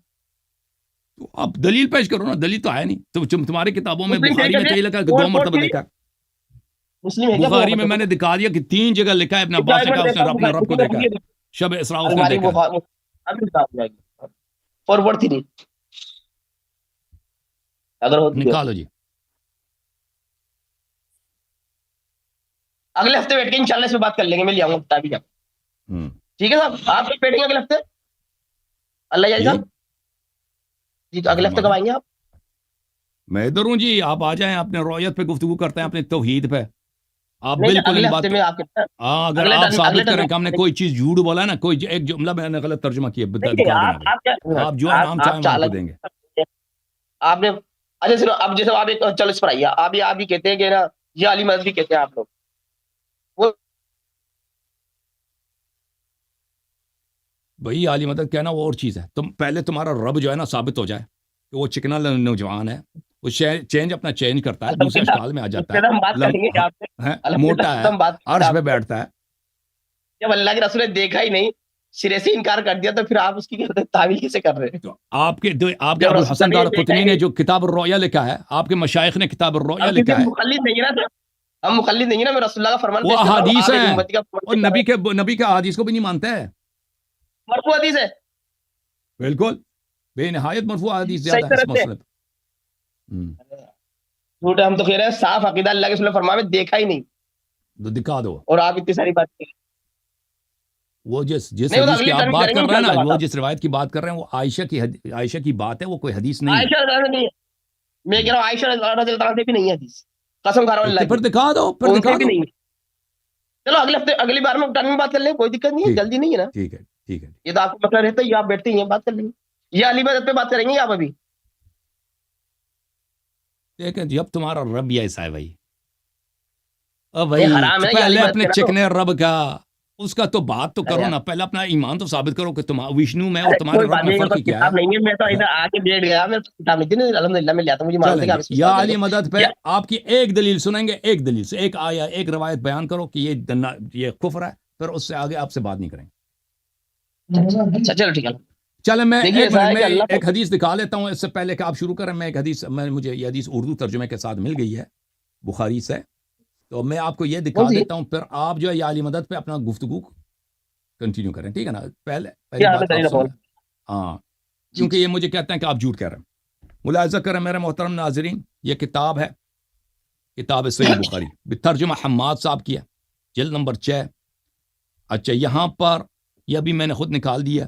تو اب دلیل پیش کرو نا، دلیل تو ہے نہیں، تمہاری کتابوں میں مسلم بخاری میں کہیں لکھا کہ 2 مرتبہ دیکھا، مسلم ہے کیا؟ بخاری میں نے دکھا دیا کہ 3 جگہ لکھا ہے، ابن عباس نے کہا اس نے اپنے رب کو دیکھا ہے، شب اسراء اس میں دیکھا ہے۔ فارورڈ تھی اگر ہوتی ہے۔ نکالو جی، اگلے ہفتے بیٹھ کے انشاءاللہ اس پہ بات کر لیں گے، مل جاؤں گا کتابی جب، ٹھیک ہے صاحب؟ آپ بیٹھیں گے اگلے ہفتے اللہ جی صاحب؟ جی تو اگلے ہفتے کب آئیں گے آپ؟ میں ادھر ہوں جی، آپ آ جائیں، اپنے رویت پہ گفتگو کرتے ہیں، اپنے توحید پہ، آپ نہیں، بالکل اگلے ان بات ہفتے میں آپ کے اگر آپ ثابت کریں کہ ہم نے کوئی چیز جھوٹ بولا ہے نا، کوئی ایک جملہ میں نے غلط ترجمہ کیا، دکھا دینا، آپ جو نام چاہیں وہ آپ کو دیں گے۔ آپ نے اچھا سنو، اب جیسے آپ ایک چلو اس پر آئیے، آپ بھی کہتے ہیں کہ نا یہ علی مدد بھی کہتے ہیں آپ لوگ، بھائی عالی مدد کہنا وہ اور چیز ہے، تم پہلے تمہارا رب جو ہے نا ثابت ہو جائے کہ وہ چکنا نوجوان ہے، وہ چینج اپنا چینج کرتا ہے، دوسرے اشکال میں آ جاتا ہے، ہم بات کریں گے آپ سے، موٹا ہے، عرش پہ بیٹھتا ہے۔ جب اللہ کے رسول نے دیکھا ہی نہیں، سرے سے انکار کر دیا، تو پھر آپ اس کی تعویل کیسے کر رہے ہیں؟ تو آپ کے ابو الحسن دارقطنی نے جو کتاب الرؤیا لکھا ہے، آپ کے مشائخ نے کتاب الرؤیا لکھا ہے، مخلص نہیں نا، ہم مخلد نہیں ہیں نا, میں رسول اللہ کا فرمان وہ پیش کر رہا ہوں, احادیث آپ ایک ہیں امتی کا فرمان اور پیش کر رہے نبی کے احادیث کو بھی نہیں مانتا ہے. ہیں. مرفوع حدیث ہے, بالکل بے نہایت مرفوع احادیث صحیح زیادہ ہے اس طرح سے. مسئلے پہ. جھوٹ ہے, ہم تو کہہ رہے ہیں صاف عقیدہ اللہ کے رسول نے فرمایا میں دیکھا ہی نہیں, تو دکھا دو اور آپ اتنی ساری بات کریں. وہ جس نہیں, وہ تو حدیث کی اگلی آپ ٹائم بات کریں گے کر رہے ہیں نا, انشاءاللہ. وہ جس روایت کی بات کر رہے ہیں وہ عائشہ کی بات ہے, وہ کوئی حدیث نہیں ہے. عائشہ رضی اللہ عنہا نہیں ہے, میں کہہ رہا ہوں عائشہ رضی اللہ عنہا سے بھی نہیں ہے حدیث, قسم کھا رہا ہوں تو اللہ پھر کی, دکھا دو, پھر ان دکھا سے بھی دو. نہیں ہے. چلو اگلے ہفتے اگلی بار میں ٹائم میں بات کر لیں, کوئی دقت نہیں ہے, ٹھیک. جلدی نہیں ہے نا, ٹھیک ہے ٹھیک ہے. یہ تو آپ کو مسئلہ رہتا ہے, یہ آپ بیٹھتے ہی ہیں بات کر لیں گے, یا علی مدد پہ بات کریں گے آپ ابھی. دیکھیں جب تمہارا رب ہی ایسا ہے بھائی, اب یہ بھائی حرام ہے یہ علی پہلے مدد اپنے کہنا تو. چکنے رب کا اس کا تو بات تو ارے کرو یار, نا, پہلے اپنا ایمان تو ثابت کرو کہ تم وشنو میں اور ارے تمہارے کوئی رب بات میں نہیں, میرے فرق پاس کیا کتاب نہیں ہے, میں تو ہے. ادھر آ کے بیٹھ گیا, میں کتاب نہیں تھی, الحمدللہ میں لے آتا ہوں, مجھے معلوم ہے چلیں کہ آپ جی, اس پہ یا سوال کریں علی گے. مدد پہ یا آپ کی ایک دلیل سنیں گے, ایک دلیل سے ایک آیا ایک روایت بیان کرو کہ یہ کفر ہے, پھر اس سے آگے آپ سے بات نہیں کریں گے. اچھا چلو ٹھیک ہے. چلیں میں دیکھیے ایک ایسا منٹ ہے میں کہ اللہ ایک حدیث دکھا لیتا ہوں اس سے پہلے کہ آپ شروع کریں. میں ایک حدیث مجھے یہ حدیث اردو ترجمے کے ساتھ مل گئی ہے بخاری سے, تو میں آپ کو یہ دکھا کون سی دیتا ہوں, پھر آپ جو ہے یا علی مدد پہ اپنا گفتگو کنٹینیو کریں, ٹھیک ہے نا. پہلی کیا بات آپ سنیں, ہاں, جی کیونکہ یہ مجھے کہتے ہیں کہ آپ جھوٹ کہہ رہے ہیں. ملاحظہ کریں میرے محترم ناظرین, یہ کتاب ہے, کتاب صحیح بخاری ترجمہ حماد صاحب کی ہے, جلد نمبر 6. اچھا, یہاں پر یہ بھی میں نے خود نکال دیا,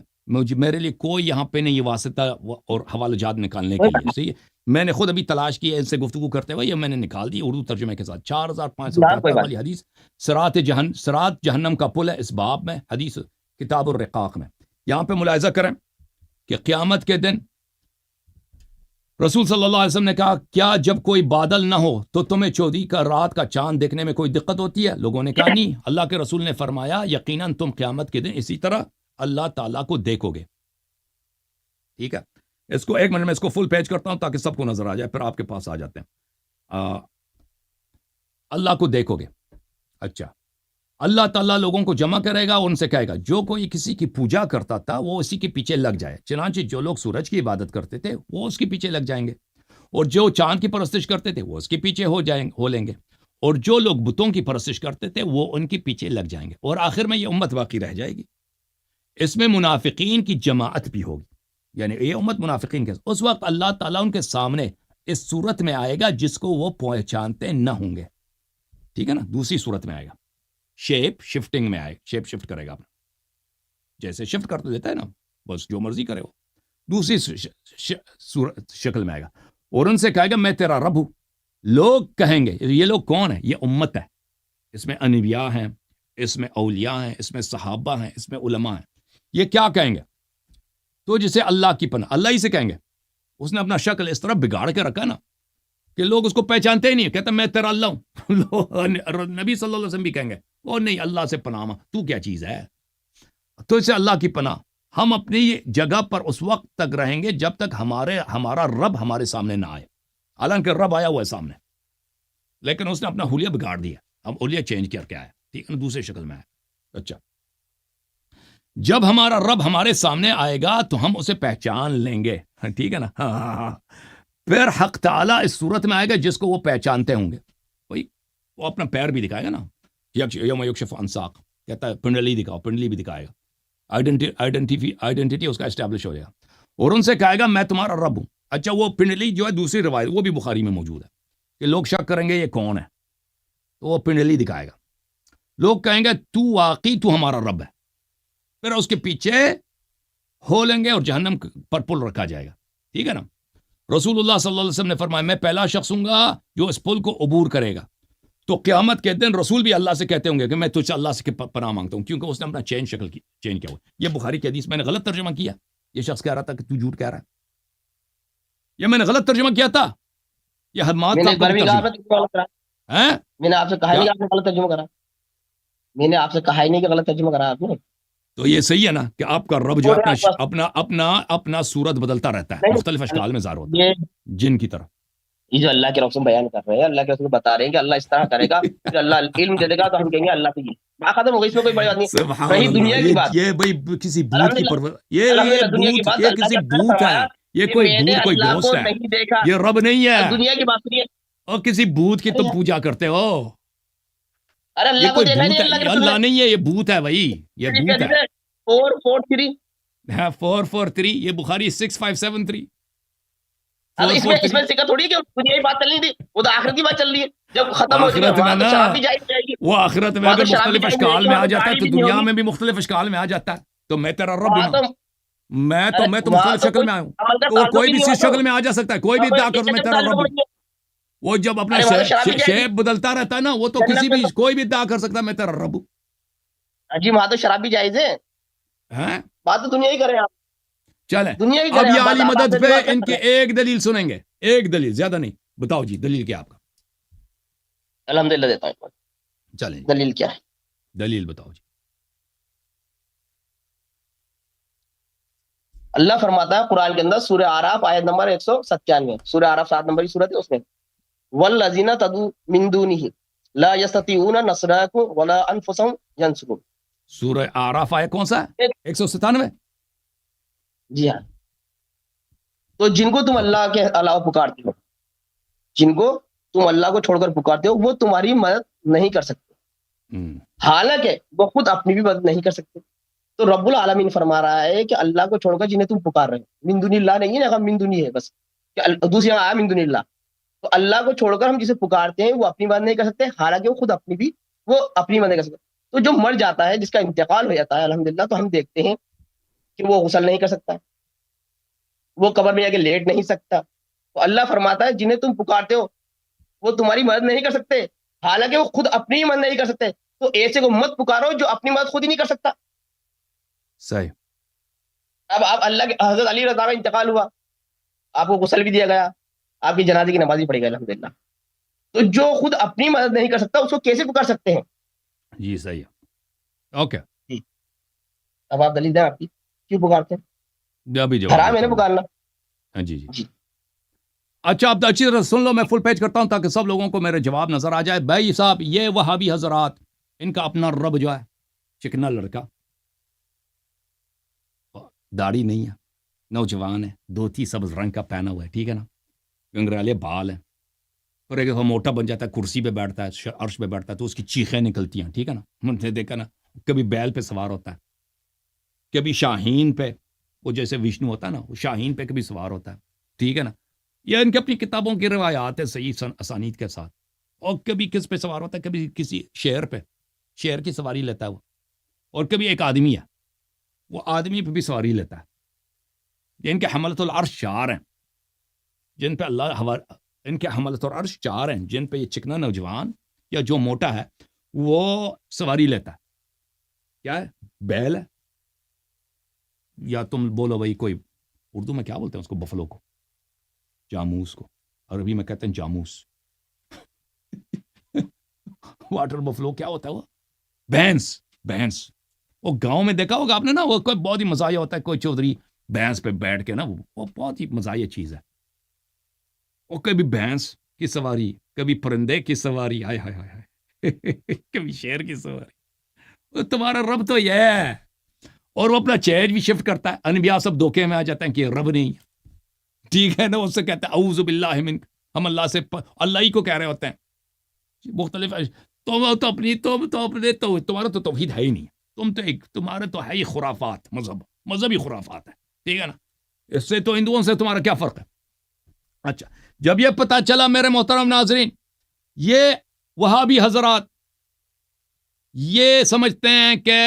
میرے لیے کوئی یہاں پہ نہیں یہ واسطہ اور حوالہ جات نکالنے کے لیے, صحیح ہے, میں نے خود ابھی تلاش کی ہے ان سے گفتگو کرتے ہوئے, یہ میں نے نکال دی اردو ترجمے کے ساتھ. 4573 والی حدیث, صراط جہنم کا پل ہے, اس باب میں حدیث کتاب الرقاق میں. یہاں پہ ملاحظہ کریں کہ قیامت کے دن رسول صلی اللہ علیہ وسلم نے کہا کیا جب کوئی بادل نہ ہو تو تمہیں چودھری کا رات کا چاند دیکھنے میں کوئی دقت ہوتی ہے؟ لوگوں نے کہا نہیں. اللہ کے رسول نے فرمایا یقیناً تم قیامت کے دن اسی طرح اللہ تعالیٰ کو دیکھو گے. ٹھیک ہے, اس کو ایک منٹ میں اس کو فل پیج کرتا ہوں تاکہ سب کو نظر آ جائے, پھر آپ کے پاس آ جاتے ہیں. اللہ کو دیکھو گے. اچھا, اللہ تعالیٰ لوگوں کو جمع کرے گا اور ان سے کہے گا جو کوئی کسی کی پوجا کرتا تھا وہ اسی کے پیچھے لگ جائے. چنانچہ جو لوگ سورج کی عبادت کرتے تھے وہ اس کے پیچھے لگ جائیں گے, اور جو چاند کی پرستش کرتے تھے وہ اس کے پیچھے ہو لیں گے, اور جو لوگ بتوں کی پرستش کرتے تھے وہ ان کے پیچھے لگ جائیں گے, اور آخر میں یہ امت باقی رہ جائے گی. اس میں منافقین کی جماعت بھی ہوگی, یعنی یہ امت منافقین کے, اس وقت اللہ تعالیٰ ان کے سامنے اس صورت میں آئے گا جس کو وہ پہچانتے نہ ہوں گے. ٹھیک ہے نا, دوسری صورت میں آئے گا, شیپ شفٹنگ میں آئے, شیپ شفٹ کرے گا اپنا, جیسے شفٹ کر تو دیتا ہے نا, بس جو مرضی کرے وہ دوسری شکل میں آئے گا, اور ان سے کہے گا میں تیرا رب ہوں. لوگ کہیں گے, یہ لوگ کون ہیں؟ یہ امت ہے, اس میں انبیاء ہیں, اس میں اولیاء ہیں, اس میں صحابہ ہیں, اس میں علماء ہیں. یہ کیا کہیں گے؟ تو جسے اللہ کی پناہ, اللہ ہی سے کہیں گے, اس نے اپنا شکل اس طرح بگاڑ کے رکھا نا کہ لوگ اس کو پہچانتے ہی نہیں, کہتے میں تیرا اللہ ہوں. نبی صلی اللہ علیہ وسلم بھی کہیں گے او نہیں اللہ سے پناہ, تو کیا چیز ہے؟ تو اسے اللہ کی پناہ. ہم اپنی جگہ پر اس وقت تک رہیں گے جب تک ہمارا رب ہمارے سامنے نہ آئے. حالانکہ رب آیا ہوا ہے سامنے, لیکن اس نے اپنا حلیہ بگاڑ دیا, ہم حلیہ چینج کر کے آئے, ٹھیک ہے نا, دوسرے شکل میں آئے. اچھا, جب ہمارا رب ہمارے سامنے آئے گا تو ہم اسے پہچان لیں گے, ٹھیک ہے نا. پھر حق تعالیٰ اس صورت میں آئے گا جس کو وہ پہچانتے ہوں گے. وہی وہ اپنا پیر بھی دکھائے گا نا, یوم یکشف عن ساق, کہتا ہے پنڈلی دکھاؤ, پنڈلی بھی دکھائے گا, آئیڈینٹی اس کا اسٹیبلش ہو جائے گا, اور ان سے کہے گا میں تمہارا رب ہوں. اچھا, وہ پنڈلی جو ہے دوسری روایت وہ بھی بخاری میں موجود ہے کہ لوگ شک کریں گے یہ کون ہے, تو وہ پنڈلی دکھائے گا. لوگ کہیں گے تو واقعی تو ہمارا رب ہے, پھر اس کے پیچھے ہو لیں گے اور جہنم پر پل رکھا جائے گا. ٹھیک ہے نا. رسول اللہ صلی اللہ علیہ وسلم نے فرمایا میں پہلا شخص ہوں گا جو اس پل کو عبور کرے گا. تو قیامت کے دن رسول بھی اللہ سے کہتے ہوں گے کہ میں تجھ سے اللہ سے پناہ مانگتا ہوں, کیونکہ اس نے اپنا چینج کیا ہوا. یہ بخاری کی حدیث میں نے غلط ترجمہ کیا, یہ شخص کہہ رہا تھا کہ تو جھوٹ کہہ رہا ہے, یہ میں نے غلط ترجمہ کیا تھا. یہ حماد میں نے صاحب کا بھی ترجمہ ہے. میں نے آپ سے کہا نہیں کہ آپ نے غلط ترجمہ کرا, میں نے آپ سے کہا ہی نہیں کہ غلط ترجمہ کرا آپ نے. تو یہ صحیح ہے نا کہ آپ کا رب جو اپنا صورت بدلتا رہتا ہے, مختلف اشکال میں ظاہر ہوتا ہے جن کی طرح. یہ جو اللہ کے رسول بیان کر رہے ہیں, اللہ کے رسول بتا رہے ہیں کہ اللہ اس طرح کرے گا, پھر اللہ علم دے دے گا تو ہم کہیں گے اللہ سے یہ بات ختم ہو گئی, اس میں کوئی بڑی بات نہیں. رہی دنیا کی بات, یہ بھائی کسی بھوت کی پرور, یہ کسی بھوت ہے, یہ کوئی گھوسٹ ہے, یہ رب نہیں ہے, دنیا کی بات سنیے, اور کسی بھوت کی تم پوجا کرتے ہو. ارے یہ اللہ کو کوئی دیکھا بھوت نہیں، اللہ ہے، کے رسول اللہ نہیں ہے، یہ بھوت ہے بھائی، یہ بھوت ہے۔ 443 ہاں 443، یہ بخاری 6573 اب اس میں 443۔ ذکر تھوڑی ہے کہ دنیا کی بات چل رہی تھی، وہ تو آخرت کی بات چل رہی ہے، جب ختم ہو چکے آخرت میں وہاں تو نا، شراب بھی جائز رہے گی، وہ آخرت میں وہاں تو اگر شراب بھی مختلف جائز رہے اشکال گی، میں وہاں آ تو جاتا ہے گاڑی تو بھی نہیں دنیا ہوگی، میں بھی مختلف اشکال میں آ جاتا ہے، تو میں تیرا رب ہی وہاں نا، تو میں ارے تو وہاں مختلف تو شکل کوئی میں آیا ہوں، عمل کا تو تعلق کوئی ہی بھی نہیں، سی وہاں تو شکل میں آ جا سکتا ہے، کوئی بھی وہاں ادعا کوئی کر میں شکل کا تیرا تعلق رب ہوں۔ نہیں ہے، وہ جب اپنا ارے وہاں تو شراب بھی جائز شیپ بدلتا رہتا ہے نا، وہ تو جنت کسی میں بھی تو کوئی بھی ادعا کر سکتا ہے میں تیرا رب ہوں۔ جی وہاں تو شراب بھی جائز ہے، ہیں؟ بات تو دنیا ہی کریں آپ، چلیں دنیا ہی اب کریں یہ آپ، بات عالی آپ مدد نے پہ دماغ کیا ان کر کی رہے ہیں؟ ایک دلیل سنیں گے، ایک دلیل، زیادہ نہیں، بتاؤ جی دلیل کیا آپ کا؟ الحمدللہ دیتا ہوں، چلیں جی دلیل کیا ہے؟ دلیل بتاؤ جی۔ اللہ فرماتا ہے قرآن کے اندر سورہ آراف آیت نمبر 197، سورہ آراف 7 نمبر کی سورت ہے، اس میں والذین تدعون من دونہ لا یستطیعون نصرکم ولا انفسهم ینصرون۔ سورہ آراف آیا کون سا ہے؟ 197۔ جی ہاں، تو جن کو تم اوکے۔ اللہ کے علاوہ پکارتے ہو، جن کو تم اللہ کو چھوڑ کر پکارتے ہو، وہ تمہاری مدد نہیں کر سکتے، حالانکہ وہ خود اپنی بھی مدد نہیں کر سکتے۔ تو رب العالمین فرما رہا ہے کہ اللہ کو چھوڑ کر جنہیں تم پکار رہے ہو، من دون اللہ نہیں ہے نا، من دونی ہے بس، دوسری جگہ آیا من دون اللہ، تو اللہ کو چھوڑ کر ہم جسے پکارتے ہیں وہ اپنی مدد نہیں کر سکتے، حالانکہ وہ خود اپنی مدد نہیں کر سکتے۔ تو جو مر جاتا ہے، جس کا انتقال ہو جاتا ہے الحمدللہ، تو ہم دیکھتے ہیں کہ وہ غسل نہیں کر سکتا، وہ قبر میں جا کے لیٹ نہیں سکتا، تو اللہ فرماتا ہے جنہیں تم پکارتے ہو وہ تمہاری مدد نہیں کر سکتے، حالانکہ وہ خود اپنی ہی مدد نہیں کر سکتے، تو ایسے کو مت پکارو جو اپنی مدد خود ہی نہیں کر سکتا۔ صحیح۔ اب آپ اللہ کے حضرت علی رضا کا انتقال ہوا، آپ کو غسل بھی دیا گیا، آپ کی جنازے کی نماز بھی پڑھی گئی الحمدللہ، تو جو خود اپنی مدد نہیں کر سکتا اس کو کیسے پکار سکتے ہیں؟ جی صحیح ہے، اوکے، اب آپ دلیل دیں آپ کی، کیوں پکارتے ہیں؟ ابھی جواب حرام ہے دیتا نا ہوں۔ پکارنا۔ ہاں جی جی جی اچھا، اب اچھی طرح سن لو، میں فل پیج کرتا ہوں تاکہ سب لوگوں کو میرے جواب نظر آ جائے۔ بھائی صاحب، یہ وہابی حضرات، ان کا اپنا رب جو ہے چکنا لڑکا، داڑھی نہیں ہے، نوجوان ہے، دھوتی سبز رنگ کا پہنا ہوا ہے، ٹھیک ہے نا، گنگرالے بال ہیں، اور ایک دفعہ موٹا بن جاتا ہے، کرسی پہ بیٹھتا ہے، عرش پہ بیٹھتا ہے تو اس کی چیخیں نکلتی ہیں، ٹھیک ہے نا، ہم نے دیکھا نا، کبھی بیل پہ سوار ہوتا ہے، کبھی شاہین پہ، وہ جیسے وشنو ہوتا ہے نا، وہ شاہین پہ کبھی سوار ہوتا ہے، ٹھیک ہے نا، یہ ان کی اپنی کتابوں کی روایات ہے صحیح اسانید کے ساتھ، اور کبھی کس پہ سوار ہوتا ہے، کبھی کسی شعر پہ، شعر کی سواری لیتا ہے وہ، اور کبھی ایک آدمی ہے، وہ آدمی پہ بھی سواری لیتا ہے۔ ان کے حملۃ العرش 4 ہیں جن پہ ان کے حملۃ العرش 4 ہیں جن پہ یہ چکنا نوجوان یا جو موٹا ہے وہ سواری لیتا ہے۔ کیا ہے؟ بیل ہے، یا تم بولو بھائی کوئی اردو میں کیا بولتے ہیں اس کو، بفلو کو، جاموس کو، عربی میں کہتے ہیں جاموس واٹر بفلو کیا ہوتا ہے وہ؟ بھینس۔ وہ گاؤں میں دیکھا ہوگا آپ نے نا، وہ کوئی بہت ہی مزاحیہ ہوتا ہے، کوئی چودھری بھینس پہ بیٹھ کے نا، وہ بہت ہی مزاحیہ چیز ہے، وہ کبھی بھینس کی سواری، کبھی پرندے کی سواری، ہائے ہائے ہائے ہائے کبھی شیر کی سواری، وہ تمہارا رب تو یہ ہے، اور وہ اپنا چیج بھی شفٹ کرتا ہے، انبیاء سب دھوکے میں آ جاتے ہیں کہ یہ رب نہیں ہے، ٹھیک ہے نا، اس سے کہتے ہیں اعوذ باللہ منک، ہم اللہ سے اللہ ہی کو کہہ رہے ہوتے ہیں، مختلف تمہارا تو توحید ہے ہی نہیں، تمہارے تو ہے ہی خرافات، مذہبی خرافات ہے، ٹھیک ہے نا، اس سے تو ہندوؤں سے تمہارا کیا فرق ہے؟ اچھا، جب یہ پتا چلا میرے محترم ناظرین، یہ وہابی حضرات یہ سمجھتے ہیں کہ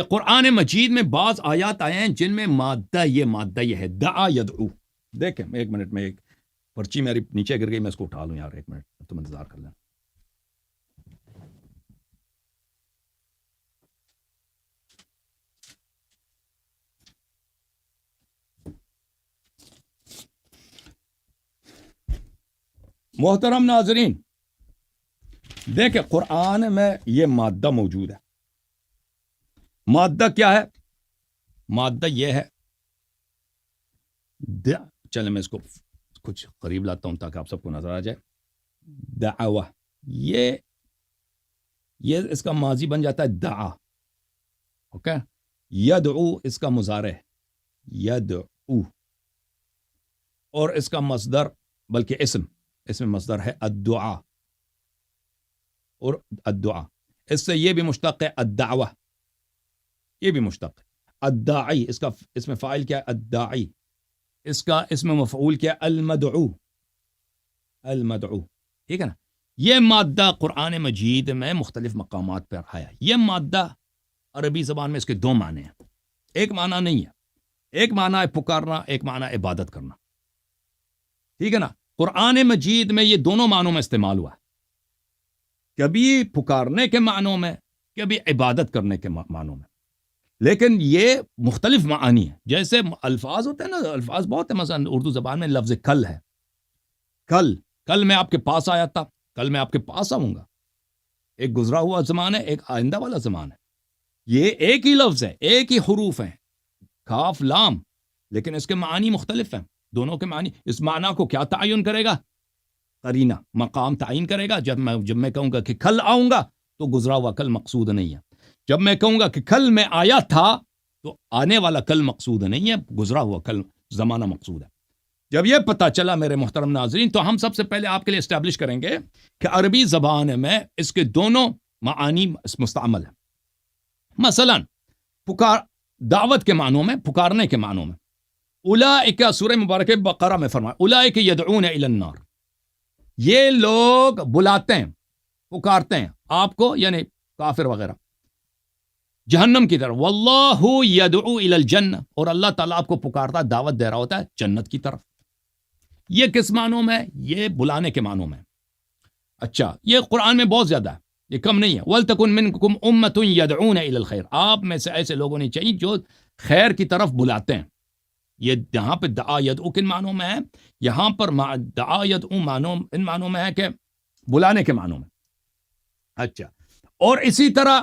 قرآن مجید میں بعض آیات آئے ہیں جن میں مادہ یہ ہے، دعا یدعو۔ دیکھیں ایک منٹ میں، ایک پرچی میری نیچے گر گئی، میں اس کو اٹھا لوں یار، ایک منٹ تم انتظار کر لیں۔ محترم ناظرین، دیکھیں قرآن میں یہ مادہ موجود ہے۔ مادہ کیا ہے؟ مادہ یہ ہے، چلیں میں اس کو کچھ قریب لاتا ہوں تاکہ آپ سب کو نظر آ جائے۔ دعوہ، یہ اس کا ماضی بن جاتا ہے دعا، اوکے۔ یدعو اس کا مضارع ہے، یدعو، اور اس کا مصدر بلکہ اس میں مصدر ہے الدعا، اور الدعا اس سے یہ بھی مشتق ہے الدعوہ، یہ بھی مشتق ہے الداعی، اس کا اس میں فاعل کیا ہے الداعی، اس کا اس میں مفعول کیا ہے المدعو، المدعو، ٹھیک ہے نا. یہ مادہ قرآن مجید میں مختلف مقامات پر آیا. یہ مادہ عربی زبان میں اس کے دو معنی ہیں، ایک معنی نہیں ہے. ایک معنی ہے پکارنا، ایک معنی ہے عبادت کرنا، ٹھیک ہے نا. قرآن مجید میں یہ دونوں معنوں میں استعمال ہوا ہے، کبھی پکارنے کے معنوں میں، کبھی عبادت کرنے کے معنوں میں، لیکن یہ مختلف معانی ہیں. جیسے الفاظ ہوتے ہیں نا، الفاظ بہت ہیں. مثلا اردو زبان میں لفظ کل ہے، کل میں آپ کے پاس آیا تھا، کل میں آپ کے پاس آؤں گا. ایک گزرا ہوا زمان ہے، ایک آئندہ والا زمان ہے. یہ ایک ہی لفظ ہے، ایک ہی حروف ہیں، کاف لام، لیکن اس کے معنی مختلف ہیں. دونوں کے معنی، اس معنی کو کیا تعین کرے گا؟ قرینہ، مقام تعین کرے گا. جب میں کہوں گا کہ کل آؤں گا تو گزرا ہوا کل مقصود نہیں ہے. جب میں کہوں گا کہ کل میں آیا تھا تو آنے والا کل مقصود نہیں ہے، گزرا ہوا کل زمانہ مقصود ہے. جب یہ پتہ چلا میرے محترم ناظرین، تو ہم سب سے پہلے آپ کے لیے اسٹیبلش کریں گے کہ عربی زبان میں اس کے دونوں معانی مستعمل ہیں. مثلا دعوت کے معنوں میں، پکارنے کے معنوں میں، اولئک، سورہ مبارکہ بقرہ میں فرمایا اولئک یدعون الی النار، یہ لوگ بلاتے ہیں، پکارتے ہیں آپ کو، یعنی کافر وغیرہ، جہنم کی طرف. واللہ یدعو الی الجنہ، اور اللہ تعالیٰ آپ کو پکارتا، دعوت دے رہا ہوتا ہے جنت کی طرف. یہ کس معنوں میں؟ یہ بلانے کے معنوں میں. اچھا، یہ قرآن میں بہت زیادہ ہے، یہ کم نہیں ہے. وَلْتَكُنْ مِنْكُمْ أُمَّةٌ يَدْعُونَ إِلَى الْخَيْرِ، آپ میں سے ایسے لوگ ہونے چاہیے جو خیر کی طرف بلاتے ہیں. یہ یہاں پہ دعا یدعو کن معنوں میں ہے؟ یہاں پر دعا یدعو ان معنوں میں ہے کہ بلانے کے معنوں میں. اچھا، اور اسی طرح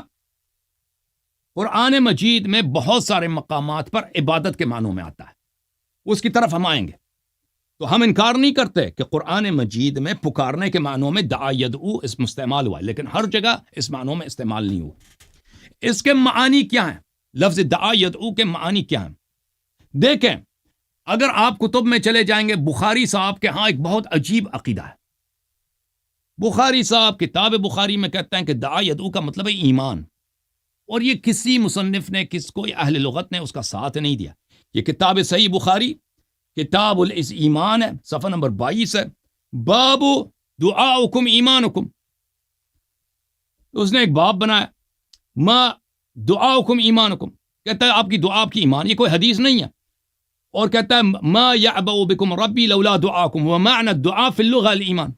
قرآن مجید میں بہت سارے مقامات پر عبادت کے معنوں میں آتا ہے، اس کی طرف ہم آئیں گے. تو ہم انکار نہیں کرتے کہ قرآن مجید میں پکارنے کے معنوں میں دعا یدعو اسم استعمال ہوا ہے، لیکن ہر جگہ اس معنوں میں استعمال نہیں ہوا. اس کے معانی کیا ہیں؟ لفظ دعا یدعو کے معانی کیا ہیں؟ دیکھیں، اگر آپ کتب میں چلے جائیں گے، بخاری صاحب کے ہاں ایک بہت عجیب عقیدہ ہے. بخاری صاحب کتاب بخاری میں کہتے ہیں کہ دعا یدعو کا مطلب ہے ایمان، اور یہ کسی مصنف نے، کوئی اہل لغت نے اس کا ساتھ نہیں دیا. یہ کتاب صحیح بخاری کتاب الایمان ہے، صفحہ نمبر 22 ہے، باب دعاؤکم ایمانکم. اس نے ایک باب بنایا، ما دعاؤکم ایمانکم، کہتا ہے آپ کی دعا آپ کی ایمان. یہ کوئی حدیث نہیں ہے. اور کہتا ہے ما یعبأ بکم ربی لولا دعاکم، ومعنی الدعاء فی اللغة الایمان.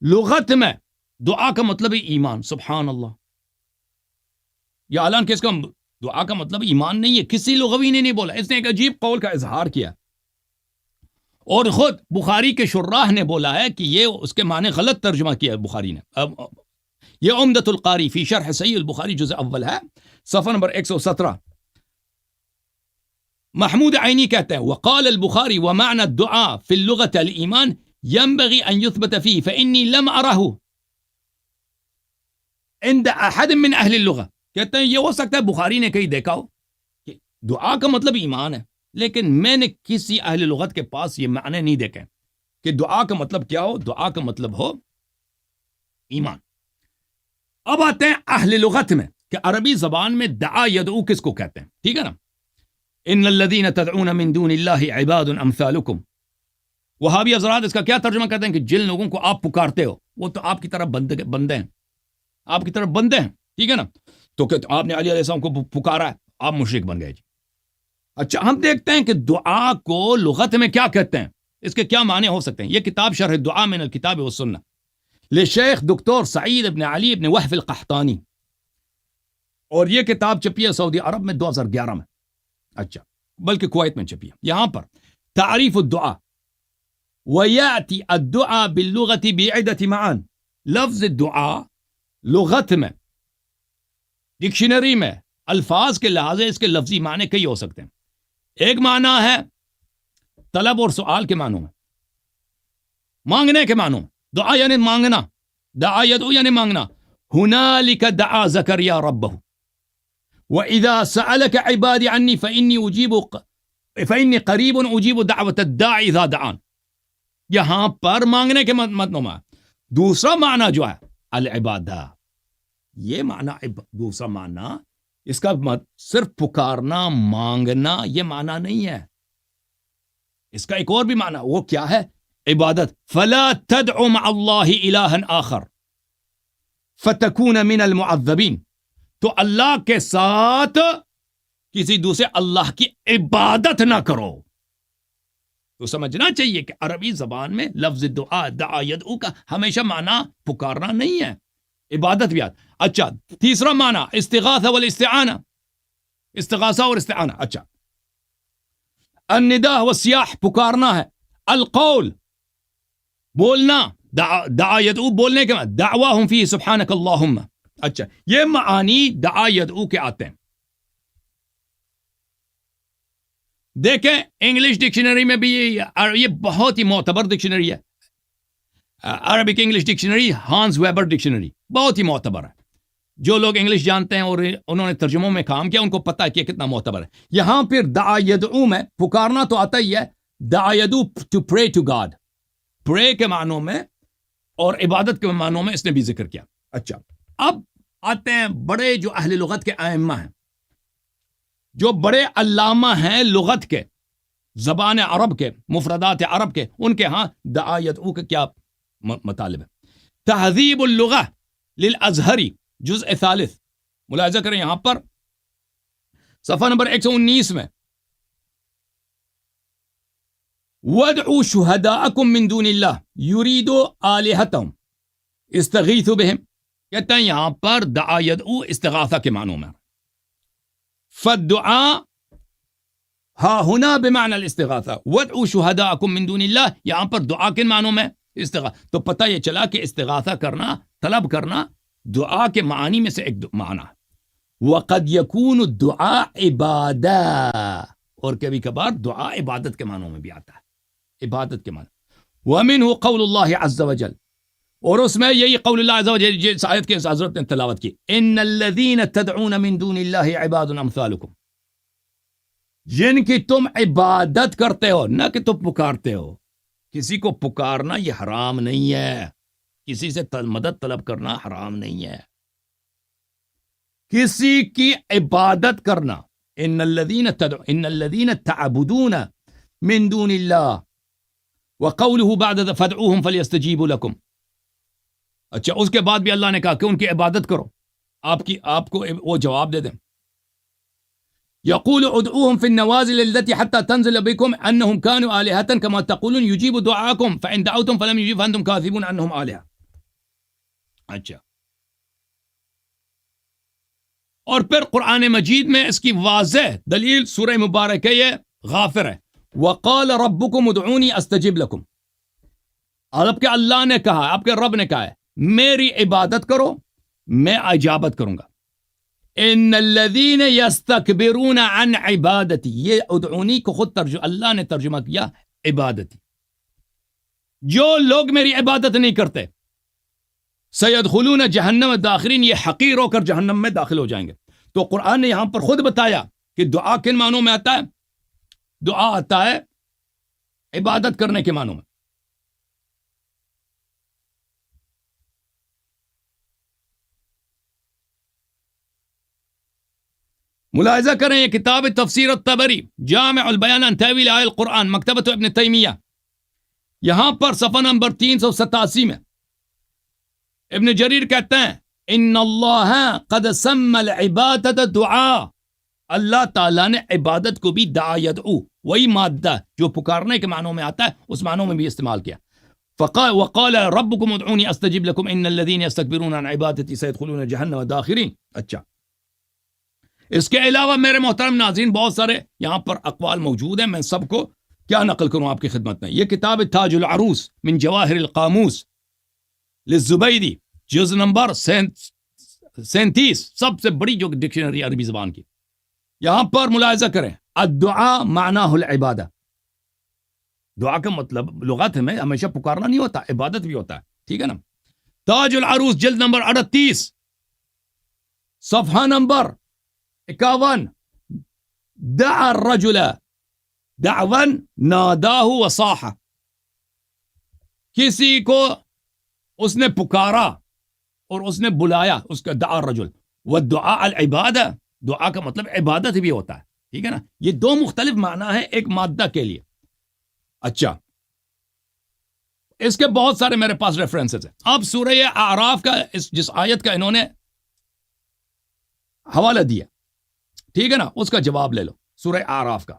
لغت میں دعا کا مطلب ہے ایمان. سبحان اللہ. یا اعلان کہ اس کا دعا کا مطلب ایمان نہیں ہے، کسی لغوی نے نہیں بولا. اس نے ایک عجیب قول کا اظہار کیا، اور خود بخاری کے شراح نے بولا ہے کہ یہ اس کے معنی غلط ترجمہ کیا ہے بخاری نے. یہ عمدۃ القاری فی شرح صحیح البخاری جزء اول ہے، صفحہ نمبر 117. محمود عینی کہتے ہیں وقال البخاری ومعنى الدعاء في اللغة الإيمان ينبغي أن يثبت فيه فإني لم أره عند أحد من أهل اللغة. کہتے ہیں یہ ہو سکتا ہے بخاری نے کہیں دیکھا ہو کہ دعا کا مطلب ایمان ہے، لیکن میں نے کسی اہل لغت کے پاس یہ معنی نہیں دیکھے کہ دعا کا مطلب کیا ہو. دعا کا مطلب ہو ایمان. اب آتے ہیں اہل لغت میں کہ عربی زبان میں دعا یدعو کس کو کہتے ہیں، ٹھیک ہے نا. ان الذین تدعون من دون اللہ عباد امثالکم. وہابی حضرات اس کا کیا ترجمہ کرتے ہیں کہ جن لوگوں کو آپ پکارتے ہو وہ تو آپ کی طرف بندے ہیں، آپ کی طرف بندے ہیں، ٹھیک ہے نا. تو کہ آپ نے علی علیہ السلام کو پکارا ہے، آپ مشرک بن گئے جی. اچھا، ہم دیکھتے ہیں کہ دعا کو لغت میں کیا کہتے ہیں، اس کے کیا معنی ہو سکتے ہیں. یہ کتاب شرح دعا من الکتاب والسنہ لشیخ دکتور سعید ابن علی ابن وحف القحطانی، اور یہ کتاب چھپی ہے سعودی عرب میں 2011 میں. اچھا، بلکہ کویت میں چھپی ہے. یہاں پر تعریف الدعا، وَيَأْتِ الدُّعَى بِاللُّغَةِ بِعِدَةِ مَعَانٍ. لفظ دعا لغت میں، ڈکشنری میں، الفاظ کے لحاظ سے اس کے لفظی معنی کئی ہو سکتے ہیں. ایک معنی ہے طلب اور سوال کے معنوں میں، مانگنے کے معنوں میں. دعا یعنی مانگنا، دعا یدعو یعنی مانگنا. هُنَالِكَ دَعَا زَكَرِيَّا رَبَّهُ وَإِذَا سَأَلَكَ عِبَادِي عَنِّي فَإِنِّي قَرِيبٌ أُجِيبُ دَعْوَةَ الدَّاعِ إِذَا دَعَانِ. یہاں پر مانگنے کے مطلب میں دوسرا معنی جو ہے العبادہ، یہ معنی دوسرا معنی اس کا صرف پکارنا مانگنا یہ معنی نہیں ہے، اس کا ایک اور بھی معنی، وہ کیا ہے؟ عبادت. فلا تدعو مع اللہ الہا آخر فتکون من المعذبین، تو اللہ کے ساتھ کسی دوسرے اللہ کی عبادت نہ کرو. تو سمجھنا چاہیے کہ عربی زبان میں لفظ دعا دعا یدعو کا ہمیشہ معنی پکارنا نہیں ہے، عبادت بھی آتا. اچھا، تیسرا معنی استغاثہ والاستعانہ، استغاثہ اور استعانہ. اچھا، النداء والسیاح پکارنا ہے، القول بولنا، دعا یدعو بولنے کے بعد دعواہم فیہ سبحانک اللہم. اچھا، یہ معانی دعا یدعو کے آتے ہیں. دیکھیں انگلش ڈکشنری میں بھی یہ بہت ہی معتبر ڈکشنری ہے، Arabic English dictionary, ہانس Weber dictionary, بہت ہی معتبر ہے. جو لوگ انگلش جانتے ہیں اور انہوں نے ترجموں میں کام کیا ان کو پتہ ہے کہ کتنا معتبر ہے. یہاں پھر دعا یدعو میں پکارنا تو آتا ہی ہے، دعا یدعو ٹو پرے ٹو گاڈ، پرے کے معنوں میں اور عبادت کے معنوں میں اس نے بھی ذکر کیا. اچھا، اب آتے ہیں بڑے جو اہل لغت کے ائمہ ہیں، جو بڑے علامہ ہیں لغت کے، زبان عرب کے، مفردات عرب کے، ان کے ہاں دعا یدعو کا کیا مطالب ہے. تہذیب اللغہ للازہری جزء ثالث، ملاحظہ کریں یہاں پر صفحہ نمبر 119 میں، وَادْعُوا شُهَدَاءَكُم مِّن دُونِ اللَّهِ يُرِيدُوا آلِهَتَهُمْ اسْتَغِيثُوا بِهِمْ. کہتے ہیں یہاں پر دعا یدعو استغاثہ کے معنوں میں. فالدعاء ہا ہنا بمعنى الاستغاثہ، وَادْعُوا شُهَدَاءَكُم مِّن دُونِ اللَّهِ، یہاں پر دعا کے معنوں میں استغاثہ. تو پتہ یہ چلا کہ استغاثہ کرنا، طلب کرنا دعا کے معانی میں سے ایک معنی ہے. وَقَدْ يَكُونُ الدُّعَاء عِبَادَةً، اور کبھی کبھار دعا عبادت کے معنوں میں بھی آتا ہے، عبادت کے معنی. وَمِنْهُ قَوْلُ اللَّهِ عَزَّ وَجَلَّ، اور اس میں یہی قول اللہ عز و جل جس آیت کے حضرت نے تلاوت کی، ان الذین تدعون من دون اللہ عباد امثالکم، جن کی تم عبادت کرتے ہو، نہ کہ تم پکارتے ہو. کسی کو پکارنا یہ حرام نہیں ہے، کسی سے مدد طلب کرنا حرام نہیں ہے، کسی کی عبادت کرنا. ان الذین تعبدون من دون اللہ وقوله بعد فادعوهم فلیستجیبوا لکم. اچھا، اس کے بعد بھی اللہ نے کہا کہ ان کی عبادت کرو، آپ کو وہ جواب دے دیں. یقول ادعوهم في النوازل التي حتى تنزل بكم انهم كانوا آلهة كما تقولون يجيب دعاءكم فإن دعوتم فلم يجيب فأنتم كاذبون انهم آلهة. اچھا، اور پھر قرآن مجید میں اس کی واضح دلیل سورہ مبارکہ یہ غافر ہے. وقال ربكم ادعوني استجب لكم، اب کہ اللہ نے کہا، آپ کے رب نے کہا ہے میری عبادت کرو میں اجابت کروں گا. ان الذین یستکبرون عن عبادتی، یہ ادعونی کو خود اللہ نے ترجمہ کیا عبادتی. جو لوگ میری عبادت نہیں کرتے سیدخلون جہنم داخرین، یہ حقیر ہو کر جہنم میں داخل ہو جائیں گے. تو قرآن نے یہاں پر خود بتایا کہ دعا کن معنوں میں آتا ہے. دعا آتا ہے عبادت کرنے کے معنوں میں. ملاحظہ کریں یہ کتاب تفسیر الطبری جامع البیان عن تأویل آیات القرآن، مکتبۃ ابن تیمیہ، یہاں پر صفحہ نمبر 387 میں ابن جریر کہتے ہیں ان اللہ قد سمى العبادۃ دعاء، اللہ تعالیٰ نے عبادت کو بھی دعا یدعو، وہی مادہ جو پکارنے کے معنوں میں آتا ہے اس معنوں میں بھی استعمال کیا. وقال ربكم ادعوني استجب لكم ان الذين يستكبرون عن عبادتي سيدخلون جہنم داخرین. اچھا، اس کے علاوہ میرے محترم ناظرین بہت سارے یہاں پر اقوال موجود ہیں، میں سب کو کیا نقل کروں آپ کی خدمت میں. یہ کتاب تاج العروس من جواہر القاموس للزبیدی، جز نمبر 37، سب سے بڑی جو ڈکشنری عربی زبان کی. یہاں پر ملاحظہ کریں الدعاء معناہ العبادہ، دعا کا مطلب لغت میں ہمیشہ پکارنا نہیں ہوتا، عبادت بھی ہوتا ہے، ٹھیک ہے نا. تاج العروس جلد نمبر 38 صفحہ نمبر 51، دعا الرجل دعوا ناداه وصاح، کسی کو اس نے پکارا اور اس نے بلایا، اس کا دعا الرجل، والدعاء العبادہ، دعا کا مطلب عبادت بھی ہوتا ہے، ٹھیک ہے نا؟ یہ دو مختلف معنی ہے ایک مادہ کے لیے۔ اچھا، اس کے بہت سارے میرے پاس ریفرنسز ہیں۔ اب سورہ اعراف کا جس آیت کا انہوں نے حوالہ دیا، ٹھیک ہے نا، اس کا جواب لے لو، سورہ اعراف کا۔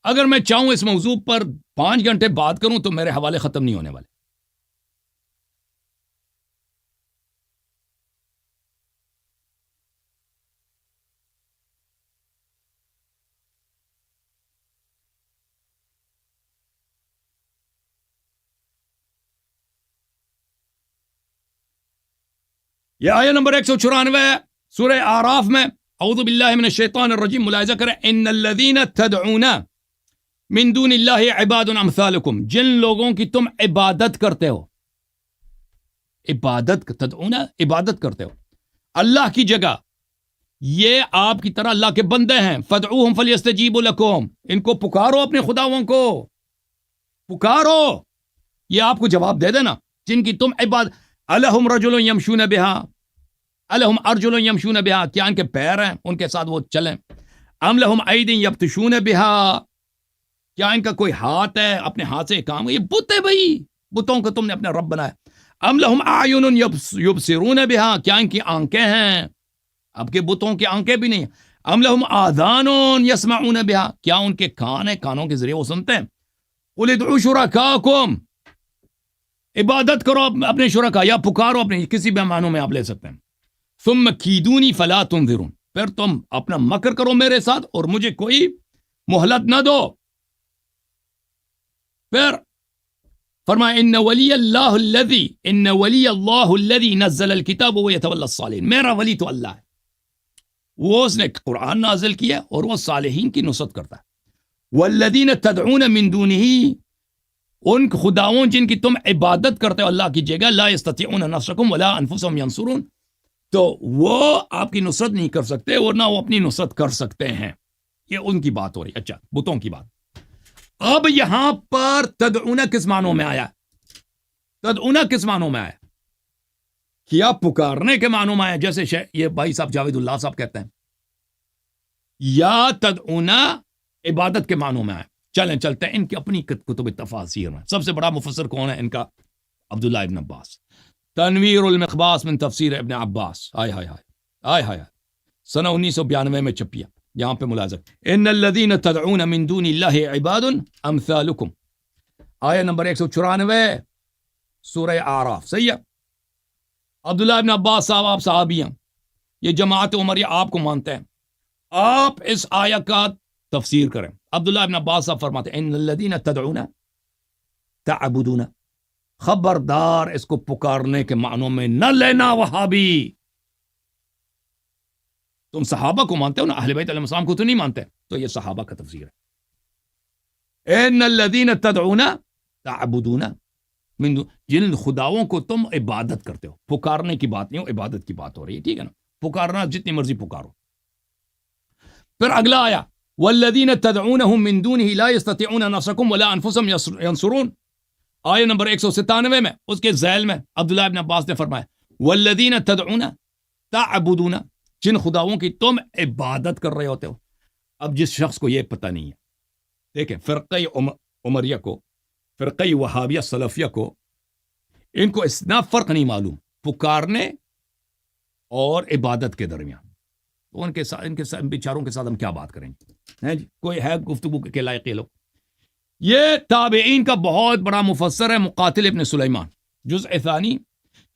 اگر میں چاہوں اس موضوع پر 5 گھنٹے بات کروں تو میرے حوالے ختم نہیں ہونے والے۔ یہ آیت نمبر 194 ہے سورہ اعراف میں۔ اعوذ باللہ من الشیطان الرجیم، ملاحظہ کریں، ان الذین تدعون من دون اللہ عباد امثالکم، جن لوگوں کی تم عبادت کرتے ہو، تدعون عبادت کرتے ہو اللہ کی جگہ، یہ آپ کی طرح اللہ کے بندے ہیں۔ فدعوہم فلیستجیبوا لکم، ان کو پکارو، اپنے خداووں کو پکارو، یہ آپ کو جواب دے دینا۔ جن کی تم عبادت، الہم رجل یمشون بہا، الہم ارجل یمشون بہا، کیا ان کے پیر ہیں ان کے ساتھ وہ چلیں؟ ام لہم ایدی یبطشون بہا، کیا ان کا کوئی ہاتھ ہے اپنے ہاتھ سے کام؟ یہ بت ہے بھائی، بتوں کو تم نے اپنا رب بنایا۔ ام لہم اعین یبصرون بہا، کیا ان کی آنکھیں ہیں؟ اب کے بتوں کی آنکھیں بھی نہیں۔ ام لہم آذان یسمعون بہا، کیا ان کے کان ہیں، کانوں کے ذریعے وہ سنتے ہیں؟ قل ادعوا شرکاکم، عبادت کرو اپنے شرکا، یا پکارو اپنے، کسی بھی معنوں میں آپ لے سکتے ہیں۔ ثم کیدونی فلا تنظرون، پھر تم اپنا مکر کرو میرے ساتھ اور مجھے کوئی مہلت نہ دو۔ پھر فرمایا ان ولی اللہ الذی نزل الکتاب ویتولی الصالحین، میرا ولی تو اللہ ہے، وہ اس نے قرآن نازل کیا اور وہ صالحین کی نصرت کرتا ہے۔ والذین تدعون من دونہ، ان خداؤں جن کی تم عبادت کرتے ہو اللہ کی جگہ، لا یستطیعون نصرکم ولا انفسهم ینصرون، تو وہ آپ کی نصرت نہیں کر سکتے اور نہ وہ اپنی نصرت کر سکتے ہیں۔ یہ ان کی بات ہو رہی۔ اچھا، بتوں کی بات۔ اب یہاں پر تدعون کس معنوں میں آیا؟ تدعون کس معنوں میں آیا؟ کیا پکارنے کے معنوں میں آیا، جیسے یہ بھائی صاحب جاوید اللہ صاحب کہتے ہیں، یا تدعون عبادت کے معنوں میں آیا؟ چلیں چلتے ہیں ان کی اپنی کتب تفاسیر میں۔ سب سے بڑا مفسر کون ہے ان کا؟ عبداللہ ابن عباس۔ تنویر المقباس من تفسیر ابن عباس، آئے ہائے ہائے آئے ہائے، سنہ 1992 میں چھپیا، یہاں پہ ملاحظہ۔ ان الذین تدعون من دون اللہ عباد امثالکم، آیت نمبر 194 سورہ اعراف، صحیح ہے؟ عبداللہ ابن عباس صاحب، آپ صحابی ہیں، یہ جماعت عمریہ آپ کو مانتے ہیں، آپ اس آیت کا تفسیر کریں۔ عبداللہ ابن عباس صاحب فرماتے ہیں ان الذین تدعون تعبدون، خبردار اس کو پکارنے کے معنوں میں نہ لینا وہابی، تم صحابہ کو مانتے ہو نا، اہل بیت علیہ السلام کو تو نہیں مانتے، تو یہ صحابہ کا تفسیر ہے۔ ان الذین تدعون تعبدون من دون، جن خداؤں کو تم عبادت کرتے ہو، پکارنے کی بات نہیں ہو، عبادت کی بات ہو رہی ہے، ٹھیک ہے نا؟ پکارنا جتنی مرضی پکارو۔ پھر اگلا آیا والذین تدعونہم من دونہ لا یستطیعون نصرکم ولا انفسهم ینصرون، آیت نمبر 197 میں، اس کے ذیل میں عبداللہ ابن عباس نے فرمایا والذین تدعون تعبدون، جن خداؤں کی تم عبادت کر رہے ہوتے ہو۔ اب جس شخص کو یہ پتہ نہیں ہے، دیکھیں فرقہ عمریہ کو، فرقہ وہابیہ سلفیہ کو، ان کو اتنا فرق نہیں معلوم پکارنے اور عبادت کے درمیان، تو ان کے ساتھ بیچاروں کے ساتھ ہم کیا بات کریں گے؟ جی کوئی ہے گفتگو کے لائق یہ لوگ؟ یہ تابعین کا بہت بڑا مفسر ہے مقاتل ابن سلیمان، جزء ثانی،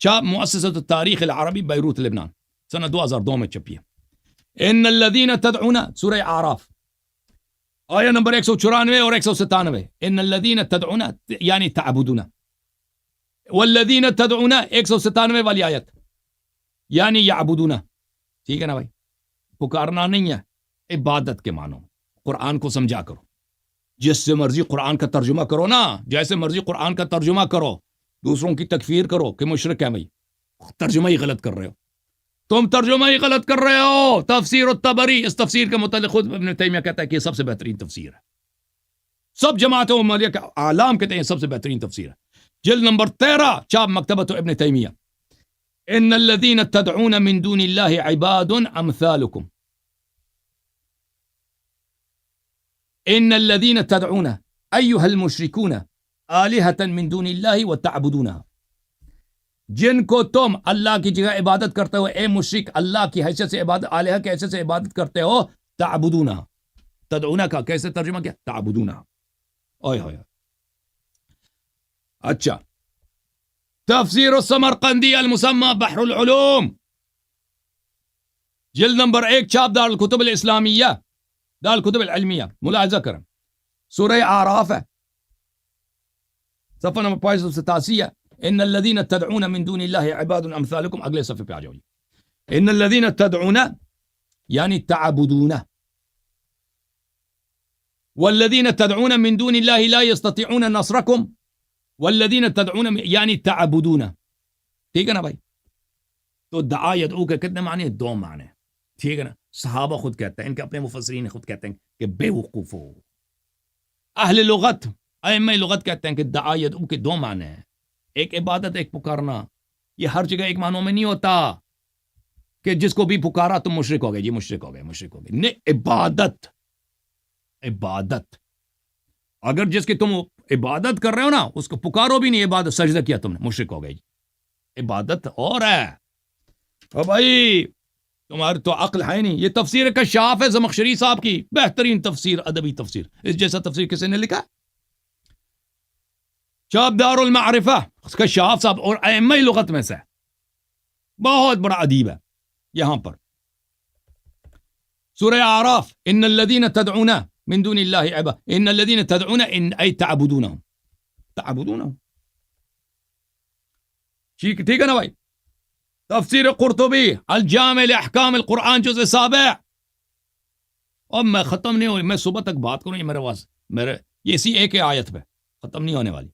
چھاپ مؤسسۃ التاریخ العربی بیروت لبنان، سنہ 2002 میں چھپی ہے۔ ان الذین تدعون، سورہ اعراف، آیت نمبر 194 اور 197، ان الذین تدعون یعنی تعبدون، والذین تدعون 197 والی آیت یعنی یعبدون، ٹھیک ہے نا بھائی؟ پکارنا نہیں ہے، عبادت کے معنوں، قرآن کو سمجھا کرو، جس سے مرضی قرآن کا ترجمہ کرو نا، جیسے مرضی قرآن کا ترجمہ کرو، دوسروں کی تکفیر کرو کہ مشرک ہے بھائی، ترجمہ ہی غلط کر رہے ہو، تم ترجمہ ہی غلط کر رہے ہو۔ تفسیر الطبری، اس تفسیر کے متعلق خود ابن تیمیہ کہتا ہے کہ یہ سب سے بہترین تفسیر ہے، سب جماعتوں عملیہ کا اعلام کہتے ہیں سب سے بہترین تفسیر ہے. جلد نمبر 13 چاپ مکتبۃ ابن تیمیہ. ان الذين تدعون من دون الله عباد امثالكم. ان الذين تدعون ايها المشركون آلهة من دون الله وتعبدونها. جن کو تم اللہ کی جگہ عبادت کرتے ہو اے مشرک اللہ کی حیثیت سے عبادت الہ کی حیثیت سے عبادت کرتے ہو تعبدونها. تدعون کا کیسے ترجمہ کیا؟ تعبدونها. اوئے ہوئے. اچھا تفسیر السمرقندی المسمى بحر العلوم جلد نمبر 1 چاپ دار الکتب الاسلامیہ دار الکتب العلمیہ. ملاحظہ کریں سورہ اعراف ہے صفحہ نمبر 587 ہے. ان الذين تدعون من دون الله عباد امثالكم. اگلے صفحے پہ آ جاؤ. ان الذين تدعون یعنی تعبدون والذين تدعون من دون الله لا يستطيعون نصركم والذين تدعون یعنی تعبدون. ٹھیک ہے نا بھائی؟ تو دعا یدعو کے کتنے معنی ہیں؟ 2 معنی. ٹھیک ہے نا؟ صحابہ خود کہتے ہیں ان کے اپنے مفسرین خود کہتے ہیں کہ بے وقوف ہو. اہل لغت ائمہ لغت کہتے ہیں کہ دعا یدعو کے 2 معنی ہیں. ایک عبادت ایک پکارنا. یہ ہر جگہ ایک معنوں میں نہیں ہوتا کہ جس کو بھی پکارا تم مشرک ہو گئے. یہ مشرک ہو گئے نہیں. عبادت اگر جس کی تم عبادت کر رہے ہو نا اس کو پکارو بھی نہیں. عبادت سجدہ کیا تم نے مشرک ہو گئے. عبادت اور ہے. او بھائی تمہاری تو عقل ہے نہیں. یہ تفسیر کشاف ہے زمخشری صاحب کی بہترین تفسیر ادبی تفسیر. اس جیسا تفسیر کسی نے لکھا؟ چاپ دار المعرفہ کشاف صاحب اور ائمہ لغت میں سے بہت بڑا ادیب ہے. یہاں پر سورہ اعراف ان الذين تدعون من دون الله عباد ان الذين تدعون ان اي تعبدونهم. ٹھیک ہے نا بھائی؟ تفسیر قرطبی الجامع لاحکام القرآن جزء 7. اور میں ختم نہیں ہوئی. میں صبح تک بات کروں. یہ میرے پاس یہ اسی ایک آیت پہ ختم نہیں ہونے والی.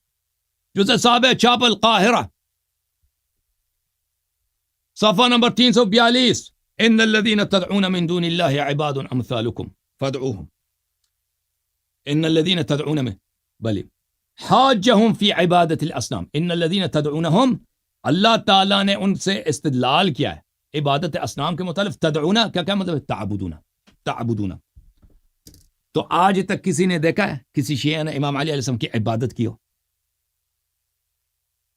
جزء 7 چاپ القاہرہ صفحہ نمبر 342. ان الذين تدعون من دون الله عباد امثالكم فادعوهم. ان الذين تدعون من بل حاجهم في عبادة الاصنام. ان الذين تدعونهم اللہ تعالیٰ نے ان سے استدلال کیا ہے عبادت اصنام کے متعلق. تدعون کیا مطلب ہے؟ تعبدون. تو آج تک کسی نے دیکھا ہے کسی شیعہ نے امام علی علیہ السلام کی عبادت کی ہو؟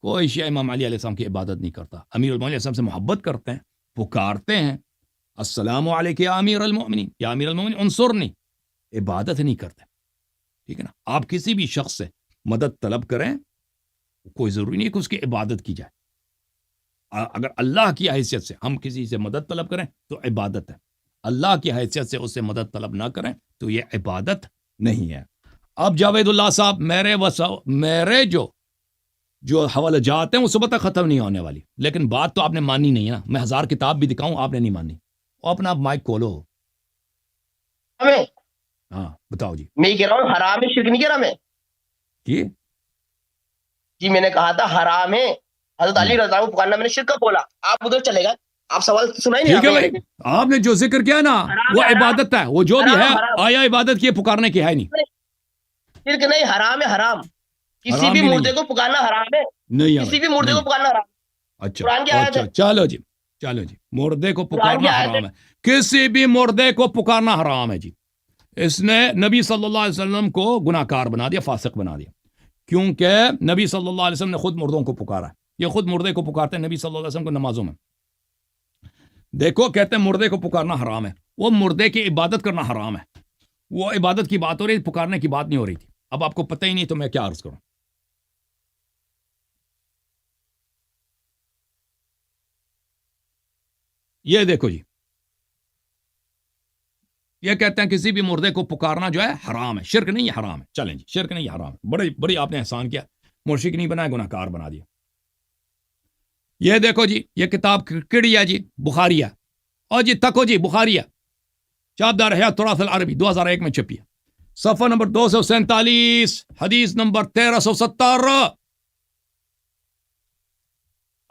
کوئی شیعہ امام علی علیہ السلام کی عبادت نہیں کرتا. امیر المومنین علیہ السلام سے محبت کرتے ہیں پکارتے ہیں السلام علیک یا امیر المومنین یا امیر المومنین انصرنی. عبادت نہیں کرتے. ٹھیک ہے نا؟ آپ کسی بھی شخص سے مدد طلب کریں کوئی ضروری نہیں کہ اس کی عبادت کی جائے. اگر اللہ کی حیثیت سے ہم کسی سے مدد طلب کریں تو عبادت ہے. اللہ کی حیثیت سے اس سے مدد طلب نہ کریں تو یہ عبادت نہیں ہے. اب جاوید اللہ صاحب میرے جو حوالہ جات ہیں وہ صبح تک ختم نہیں ہونے والی. لیکن بات تو آپ نے مانی نہیں ہے نا. میں 1000 کتاب بھی دکھاؤں آپ نے نہیں مانی. اور اپنا مائک کھولو. ہمیں ہاں بتاؤ جی. میں کہہ رہا ہوں حرام ہے. شرک نہیں کہہ رہا میں. جی میں نے کہا تھا حرام ہے حضرت علی رضا کو پکارنا. میں نے شرک بولا. آپ ادھر چلے گا. آپ سوال سنائی نہیں. ٹھیک ہے بھائی آپ نے جو ذکر کیا نا وہ عبادت ہے. وہ جو بھی ہے آیا عبادت کی پکارنے کی ہے نہیں. شرک نہیں. حرام ہے. حرام. کسی بھی مردے کو پکارنا حرام ہے. نہیں کسی بھی مردے کو پکارنا حرام. اچھا چلو جی مردے کو پکارنا حرام ہے. کسی بھی مردے کو پکارنا حرام ہے جی. اس نے نبی صلی اللہ علیہ وسلم کو گناہ کار بنا دیا فاسق بنا دیا. کیونکہ نبی صلی اللہ علیہ وسلم نے خود مردوں کو پکارا ہے. یہ خود مردے کو پکارتے ہیں نبی صلی اللہ علیہ وسلم کو نمازوں میں. دیکھو کہتے ہیں مردے کو پکارنا حرام ہے. وہ مردے کی عبادت کرنا حرام ہے. وہ عبادت کی بات ہو رہی تھی پکارنے کی بات نہیں ہو رہی تھی. اب آپ کو پتہ ہی نہیں تو میں کیا عرض کروں. یہ دیکھو جی یہ کہتے ہیں کسی بھی مردے کو پکارنا جو ہے حرام ہے. شرک نہیں ہے حرام ہے. چلیں جی شرک نہیں ہے حرام ہے. بڑی آپ نے احسان کیا. مرشد نہیں بنایا گناہ کار بنا دیا. یہ دیکھو جی یہ کتاب کڑی ہے جی بخاری ہے. اور جی تکو جی بخاری ہے چاپ دار حیات تراث العربی 2001 میں چھپی ہے. صفحہ نمبر 247 حدیث نمبر 1370.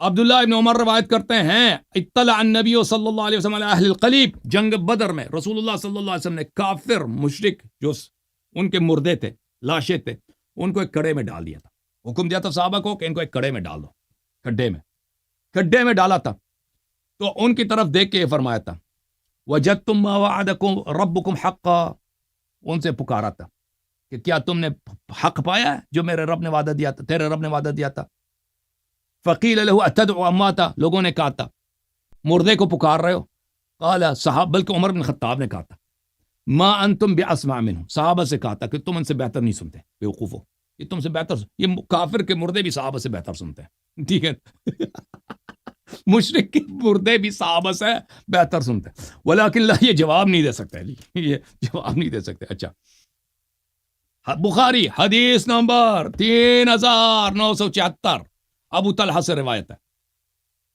عبداللہ ابن عمر روایت کرتے ہیں اطلع النبی صلی اللہ علیہ وسلم علی اہل القلیب. جنگ بدر میں رسول اللہ صلی اللہ علیہ وسلم نے کافر مشرک جو ان کے مردے تھے لاشیں تھے، ان کو ایک کڑے میں ڈال دیا تھا، حکم دیا تھا صحابہ کو کہ ان کو ایک کڑے میں ڈال دو، کھڈے میں ڈالا تھا، تو ان کی طرف دیکھ کے یہ فرمایا تھا وجدتم ما وعدکم ربکم حقا، ان سے پکارا تھا کہ کیا تم نے حق پایا ہے جو میرے رب نے وعدہ دیا تھا، تیرے رب نے وعدہ دیا تھا؟ فقیل له اتدعو امواتا، لوگوں نے کہا تھا مردے کو پکار رہے ہو؟ قال صحابہ، بلکہ عمر بن خطاب نے کہا تھا ما انتم باسمع منهم، صحابہ سے کہا تھا کہ تم ان سے بہتر نہیں سنتے، بیوقوفو، یہ تم سے بہتر، یہ کافر کے مردے بھی صحابہ سے بہتر سنتے ہیں، ٹھیک ہے؟ مشرک کے مردے بھی صحابہ سے بہتر سنتے ہیں، ولیکن اللہ یہ جواب نہیں دے سکتے، یہ جواب نہیں دے سکتے۔ اچھا، بخاری حدیث نمبر 3974، ابو طلحہ سے روایت ہے،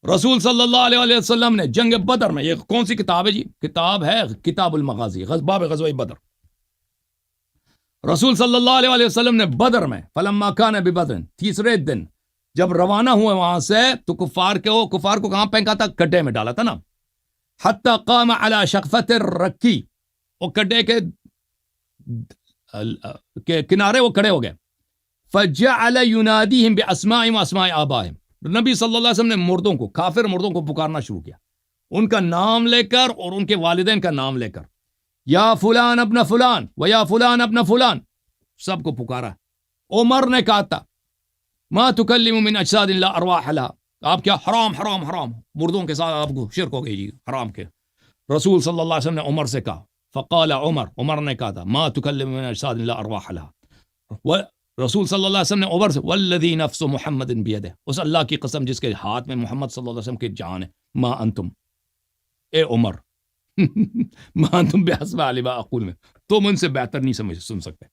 رسول صلی اللہ علیہ وسلم نے جنگ بدر میں، یہ کون سی کتاب ہے جی؟ کتاب ہے کتاب المغازی، باب غزوہ بدر۔ رسول صلی اللہ علیہ وسلم نے بدر میں، فلما کان ببدر، تیسرے دن جب روانہ ہوئے وہاں سے، تو کفار کو کہاں پھینکا تھا؟ کڈے میں ڈالا تھا نا۔ حتی قام علی شقفت الرکی، وہ کڈے کے کنارے وہ کھڑے ہو گئے۔ فجعل ینادیہم باسمائہم واسماء آبائہم، نبی صلی اللہ علیہ وسلم نے مردوں کو، کافر مردوں کو پکارنا شروع کیا، ان کا نام لے کر اور ان کے والدین کا نام لے کر، یا فلان ابن فلان و یا فلان ابن فلان، سب کو پکارا۔ عمر نے کہا تھا ما تکلم من اجساد لا ارواح لها، آپ کیا حرام مردوں کے ساتھ آپ کو شرک ہو گئی جی، حرام کے۔ رسول صلی اللہ علیہ وسلم نے عمر سے کہا، فقال عمر نے کہا تھا ما تکلم من اجساد لا ارواح لها، رسول صلی اللہ علیہ وسلم نے عمر سے والذی نفس محمد بیدہ، اس اللہ کی قسم جس کے ہاتھ میں محمد صلی اللہ علیہ وسلم کی جان ہے، ما انتم، اے عمر، ما انتم بحسب لما اقول، میں تم ان سے بہتر نہیں سن سکتے۔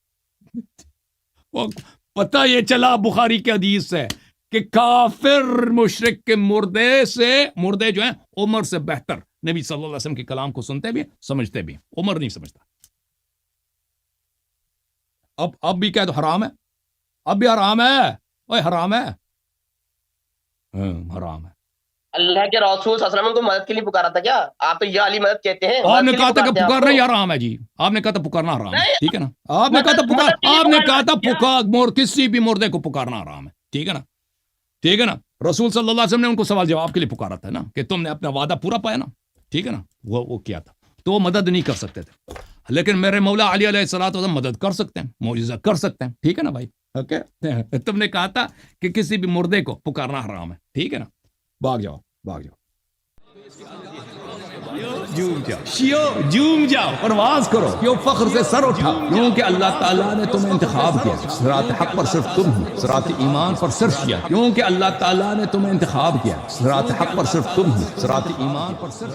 پتہ یہ چلا بخاری کے حدیث سے کہ کافر مشرک کے مردے جو ہیں عمر سے بہتر نبی صلی اللہ علیہ وسلم کے کلام کو سنتے بھی سمجھتے بھی، عمر نہیں سمجھتا۔ اب بھی کہہ دو حرام ہے، اب بھی حرام ہے، اوے حرام ہے، حرام ہے۔ اللہ کے رسول صلی اللہ علیہ وسلم کو مدد کے لیے پکارا تھا کیا؟ آپ تو یا علی مدد کہتے ہیں، آپ نے کہا تھا کہ پکارنا ہی حرام ہے جی، آپ نے کہا تھا پکارنا حرام ہے، ٹھیک ہے نا؟ آپ نے کہا تھا کسی بھی مردے کو پکارنا حرام ہے، ٹھیک ہے نا؟ ٹھیک ہے نا؟ رسول صلی اللہ علیہ وسلم نے ان کو سوال جواب کے لیے پکارا تھا نا کہ تم نے اپنا وعدہ پورا پایا نا، ٹھیک ہے نا؟ وہ کیا تھا، تو وہ مدد نہیں کر سکتے تھے، لیکن میرے مولا علی علیہ الصلوۃ والسلام مدد کر سکتے ہیں، معجزہ کر سکتے ہیں، ٹھیک ہے نا بھائی؟ اوکے، تم نے کہا تھا کہ کسی بھی مردے کو پکارنا حرام ہے، ٹھیک ہے نا؟ بھاگ جاؤ جوم جاؤ، پرواز کرو، کیوں فخر سے سر اٹھا، کیونکہ اللہ تعالیٰ نے تمہیں انتخاب کیا، صراط حق پر صرف تم ہو، صراط ایمان پر صرف کیا، کیونکہ اللہ تعالیٰ نے تمہیں انتخاب کیا، صراط حق پر صرف تم ہو، صراط ایمان پر صرف